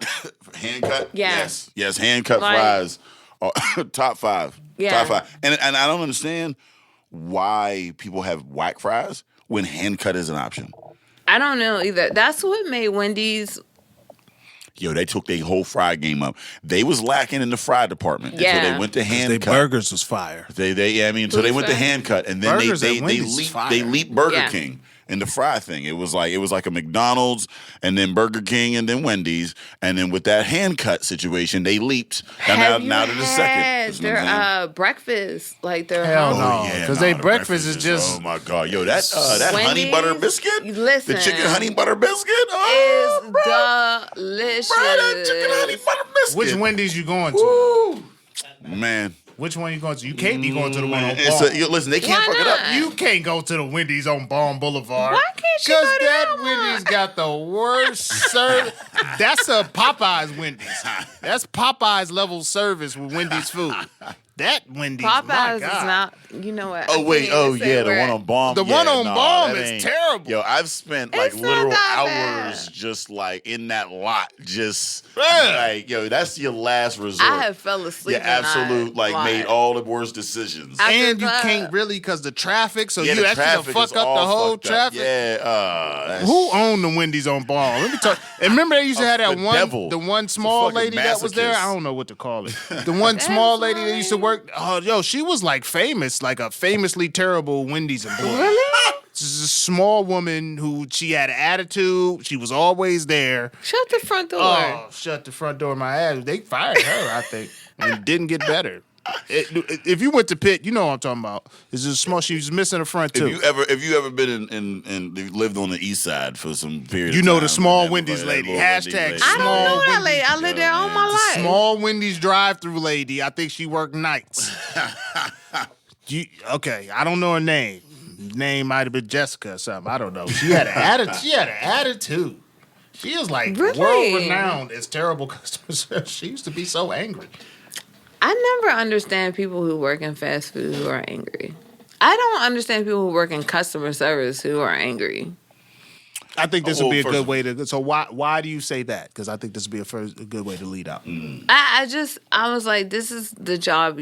Hand cut? Yeah. Yes, hand cut Like- fries. Oh, top 5. Yeah. Top 5. And I don't understand why people have whack fries when hand cut is an option. I don't know either. That's what made Wendy's. Yo, they took their whole fry game up. They was lacking in the fry department until Yeah. they went to They hand cut. burgers was fire. So they went to fire? hand cut, and then Burgers they at Wendy's is fire. leaped Burger Yeah. King in the fry thing. It was like a McDonald's, and then Burger King, and then Wendy's, and then with that hand cut situation, they leaped. Have you now to the second. had You know what I'm saying? their breakfast? Like their Hell home- no. Yeah, 'cause they the breakfast is just- oh my god, yo, that honey Wendy's? butter biscuit, Listen. the chicken honey butter biscuit, is bro, delicious. bro, that chicken honey butter biscuit. Which Wendy's you going to? Woo. Man, Which one you going to? You can't be going to the one on it's Balm. listen, they can't Why fuck it up. not? You can't go to the Wendy's on Balm Boulevard. Why can't you go to that that one? Wendy's got the worst service. That's a Popeyes Wendy's. That's Popeyes level service with Wendy's food. That Wendy's, my Popeyes is God. not. You know what? Oh I wait! can't Oh even say yeah, the where- one on Balm. The yeah, one on nah, Balm that is ain't- terrible. Yo, I've spent like It's not literal that hours bad. just like in that lot, just Yeah. like yo, that's your last resort. I have fell asleep. You absolute and like made all the worst decisions. And you After can't really because the traffic. So yeah, you the actually gonna traffic fuck is up all the whole fucked up. traffic. Yeah, that's Who owned the Wendy's on Balm? Let me talk. And remember they used to have that The one, devil. the one The small fucking lady that was there. masochist. I don't know what to call it. The one small lady that used to work. Oh, yo, she was like famous, like a famously terrible Wendy's employee. Really? This is a small woman who she had an attitude. She was always there. Shut the front door. Oh, shut the front door of my ass. They fired her, I think, and it didn't get better. If you went to Pitt, you know what I'm talking about. It's just small. She was missing the front too. If you ever been in lived on the east side for some period, you of know time, the small and Wendy's lady. Hashtag I don't know that lady. I Wendy's. lived there all my life. Small Wendy's drive-through lady. I think she worked nights. Okay, I don't know her name. Name might have been Jessica or something. I don't know. She had an attitude. She is like Really? world-renowned as terrible customer service. She used to be so angry. I never understand people who work in fast food who are angry. I don't understand people who work in customer service who are angry. I think this would be a good way to. So why do you say that? Because I think this would be a good way to lead out. I was like, this is the job.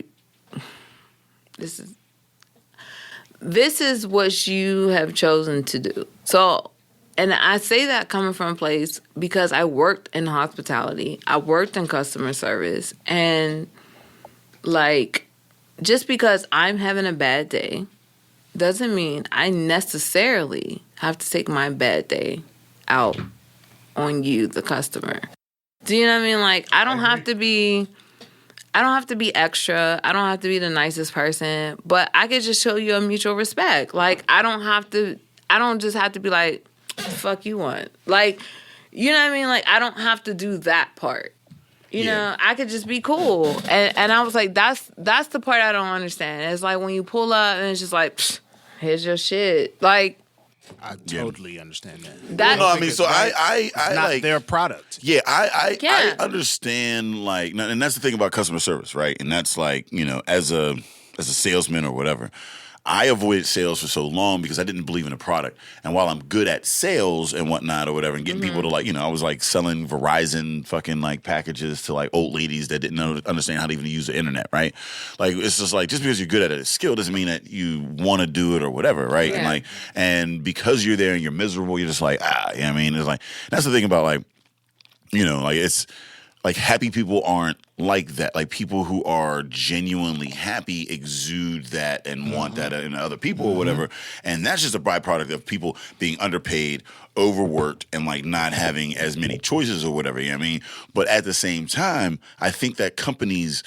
This is what you have chosen to do. So, and I say that coming from a place because I worked in hospitality. I worked in customer service. And, like, just because I'm having a bad day doesn't mean I necessarily have to take my bad day out on you, the customer. Do you know what I mean? Like, I don't have to be extra. I don't have to be the nicest person, but I could just show you a mutual respect. Like, I don't just have to be like, fuck you want. Like, you know what I mean? Like, I don't have to do that part. You know, I could just be cool. And I was like, that's the part I don't understand. It's like when you pull up and it's just like, here's your shit. Like, I totally understand that. I not like their product. Yeah, I understand, like, and that's the thing about customer service, right? And that's like, you know, as a salesman or whatever, I avoided sales for so long because I didn't believe in the product. And while I'm good at sales and whatnot or whatever, and getting people to, like, you know, I was like selling Verizon fucking like packages to like old ladies that didn't understand how to even use the internet, right? Like, it's just like, just because you're good at a skill doesn't mean that you want to do it or whatever, right? Yeah. And because you're there and you're miserable, you're just like, you know what I mean? It's like, that's the thing about, like, you know, like, it's like, happy people aren't like that. Like, people who are genuinely happy exude that and want that in other people or whatever. And that's just a byproduct of people being underpaid, overworked, and like not having as many choices or whatever. You know what I mean? But at the same time, I think that companies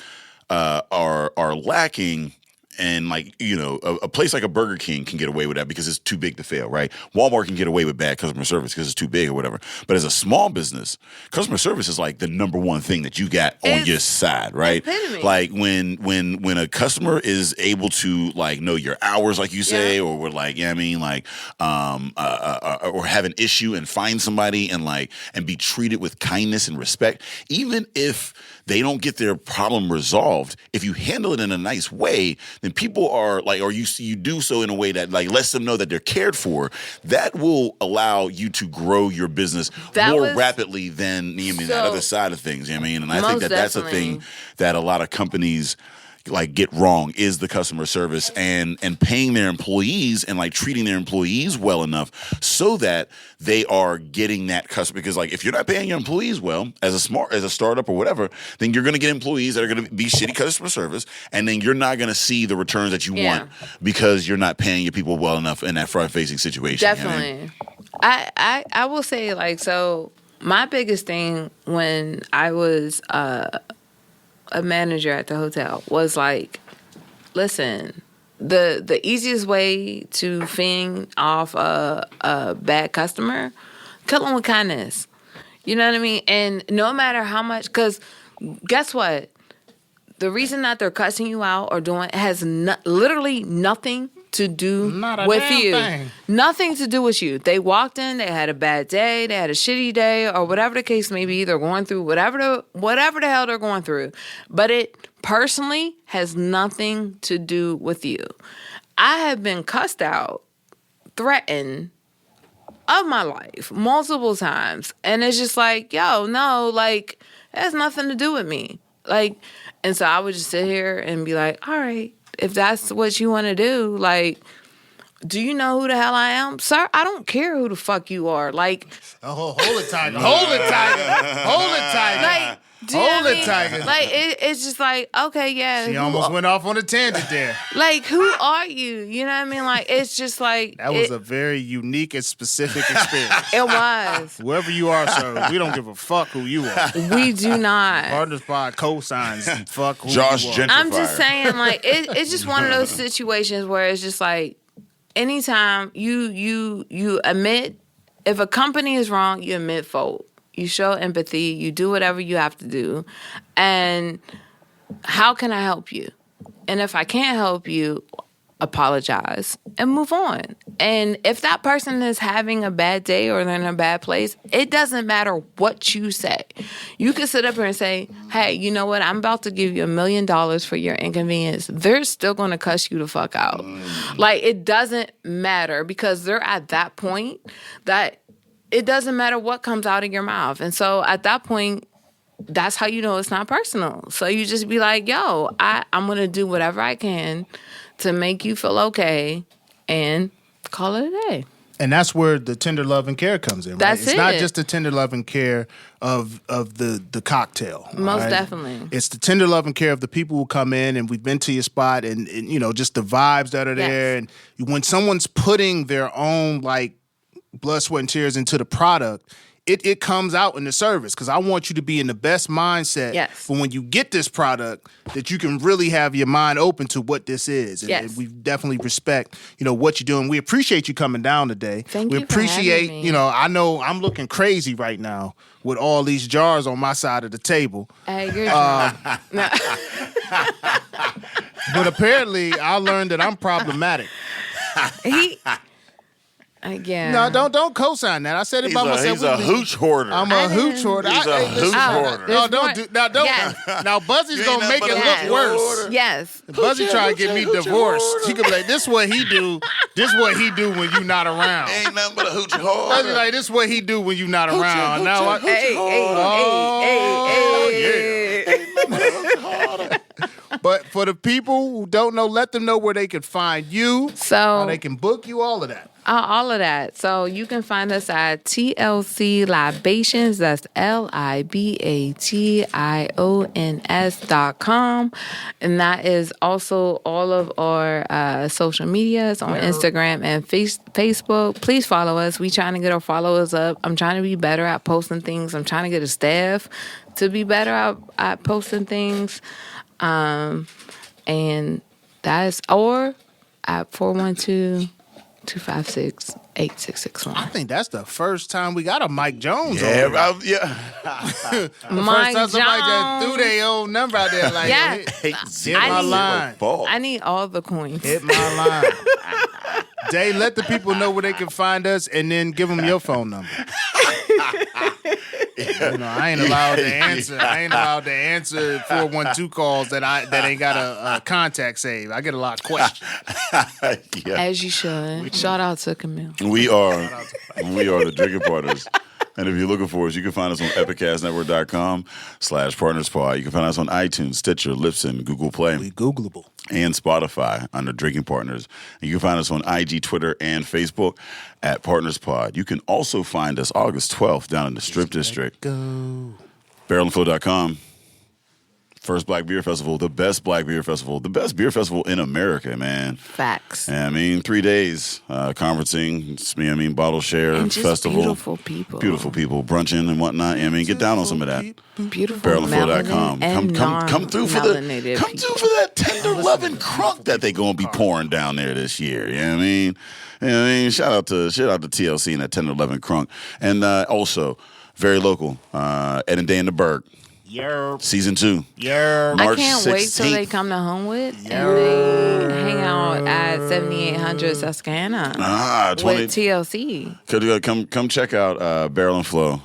are lacking. And, like, you know, a place like a Burger King can get away with that because it's too big to fail, right? Walmart can get away with bad customer service because it's too big or whatever. But as a small business, customer service is like the number one thing that you got on your side, right? Epitome. Like, when a customer is able to, like, know your hours, like you say, or we're like, you know what I mean, like, or have an issue and find somebody and be treated with kindness and respect, even if they don't get their problem resolved, if you handle it in a nice way, then people are like, or you do so in a way that like lets them know that they're cared for. That will allow you to grow your business more rapidly than that other side of things. You know what I mean? And I think that's a thing that a lot of companies like get wrong is the customer service and paying their employees and like treating their employees well enough so that they are getting that customer. Because like if you're not paying your employees well as a startup or whatever, then you're going to get employees that are going to be shitty customer service, and then you're not going to see the returns that you want because you're not paying your people well enough in that front facing situation. Definitely. You know what I mean? I will say, like, so my biggest thing when I was a manager at the hotel was like, listen, the easiest way to fend off a bad customer, kill them with kindness. You know what I mean? And no matter how much, because guess what? The reason that they're cussing you out or doing has literally nothing to do with you. Thing. Nothing to do with you. They walked in, they had a bad day, they had a shitty day, or whatever the case may be. They're going through whatever the hell they're going through. But it personally has nothing to do with you. I have been cussed out, threatened of my life multiple times. And it's just like, yo, no, like, it has nothing to do with me. Like, and so I would just sit here and be like, all right, if that's what you want to do, like, do you know who the hell I am? Sir, I don't care who the fuck you are. Like, hold it, Tiger. Hold it, Tiger. Hold it, Tiger. Like, Hold it, Tiger. Like it's just like, okay, yeah. She almost went off on a tangent there. Like, who are you? You know what I mean? Like, it's just like that was a very unique and specific experience. It was. Whoever you are, sir, we don't give a fuck who you are. We do not. Partners Pod cosigns. Fuck who Josh you are. Gentrifier. I'm just saying, like, it's just one of those situations where it's just like, anytime you admit, if a company is wrong, you admit fault. You show empathy. You do whatever you have to do. And how can I help you? And if I can't help you, apologize and move on. And if that person is having a bad day or they're in a bad place, it doesn't matter what you say. You can sit up here and say, hey, you know what? I'm about to give you $1 million for your inconvenience. They're still going to cuss you the fuck out. Like, it doesn't matter because they're at that point that it doesn't matter what comes out of your mouth. And so at that point, that's how you know it's not personal. So you just be like, yo, I'm going to do whatever I can to make you feel okay and call it a day. And that's where the tender love and care comes in, right? That's It's not just the tender love and care of the cocktail. Most right? definitely. It's the tender love and care of the people who come in and we've been to your spot and you know, just the vibes that are there. And when someone's putting their own, like, blood, sweat, and tears into the product, it comes out in the service because I want you to be in the best mindset for when you get this product that you can really have your mind open to what this is. And we definitely respect, you know, what you're doing. We appreciate you coming down today. Thank we you appreciate, for having me. you know, I know I'm looking crazy right now with all these jars on my side of the table. Hey, you're drunk. No. But apparently I learned that I'm problematic. Yeah. No, don't co-sign that. I said it by myself. He's a hooch hoarder. I'm a hooch hoarder. He's a hooch hoarder. No, don't do. Now, don't. Yes. Now, Buzzy's gonna make it Yes. look worse. Yes. Buzzy trying to get me divorced. He could be like, "This what he do. This what he do when you not around." Ain't nothing but a hooch hoarder. Buzzy like, "This what he do when you not around." Now, But for the people who don't know, let them know where they can find you, how they can book you, all of that. All of that. So you can find us at TLC Libations. That's LIBATIONS.com. And that is also all of our social medias on Instagram and Facebook. Please follow us. We trying to get our followers up. I'm trying to be better at posting things. I'm trying to get a staff to be better at posting things. And that's, or at 412-256-8661. I think that's the first time we got a Mike Jones on. Yeah, Mike Jones. Somebody just threw their own number out there like, hit my line. I need all the coins. Hit my line. Day, let the people know where they can find us and then give them your phone number. You know, I ain't allowed to answer. I ain't allowed to answer 412 calls that ain't got a contact save. I get a lot of questions. As you should. Shout out to Camille. We are the Drinking Partners. And if you're looking for us, you can find us on epicastnetwork.com/partnerspod. You can find us on iTunes, Stitcher, Libsyn, Google Play. We Googleable. And Spotify under Drinking Partners. And you can find us on IG, Twitter, and Facebook at PartnersPod. You can also find us August 12th down in the Strip District. Go. Barrelandflow.com. First Black Beer Festival, the best Black Beer Festival, the best beer festival in America, man. Facts. I mean, 3 days, conferencing, bottle share, and just festival. Beautiful people. Beautiful people, brunching and whatnot. I mean, get down on some of that. Beautiful. Barrelandflow.com. Come through for that tender loving crunk that they gonna be pouring down there this year. You know what I mean? Shout out to TLC and that tender loving crunk. And also, very local, Ed and Day in the Burgh. Season 2. I can't 16th. wait till they come to Homewood and they hang out at 7800 Susquehanna with TLC. Come check out Barrel and Flow.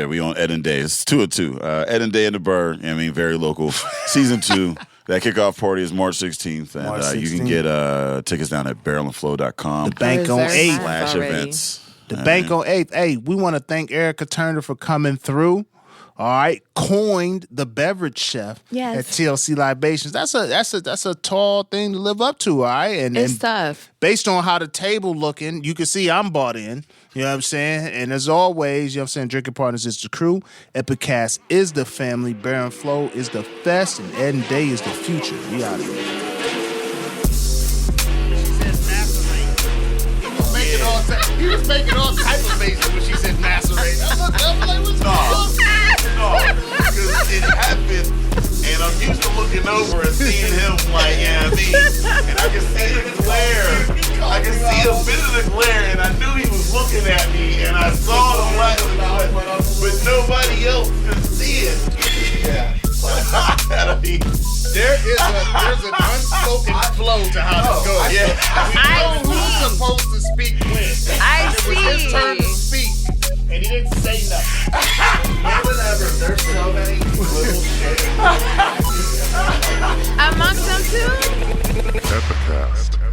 We on Ed and Day. It's 2 of 2. Ed and Day in the Burgh. Very local. Season 2. That kickoff party is March 16th. And you can get tickets down at barrelandflow.com. The bank on 8th. /events. The bank on 8th. Hey, we want to thank Erika Turner for coming through. all right, coined the beverage chef Yes. at TLC Libations. That's a tall thing to live up to, all right? It's tough. Based on how the table looking, you can see I'm bought in. You know what I'm saying? And as always, you know what I'm saying, Drinking Partners is the crew. Epicast is the family. Bear and Flow is the fest. And Ed and Day is the future. We out of here. He was making all type of faces when she said macerate. I'm like, what's No, because it happened, and I'm used to looking over and seeing him like, yeah, I mean, and I can see the glare. I can see a bit of the glare, and I knew he was looking at me, and I saw the light of the glare, but nobody else could see it. Yeah. There's an unspoken flow to how this goes. Yeah. We know who's supposed to speak when. I It was his turn to speak, and he didn't say nothing. Whatever. There's so many little shit. Amongst them too? Epicast.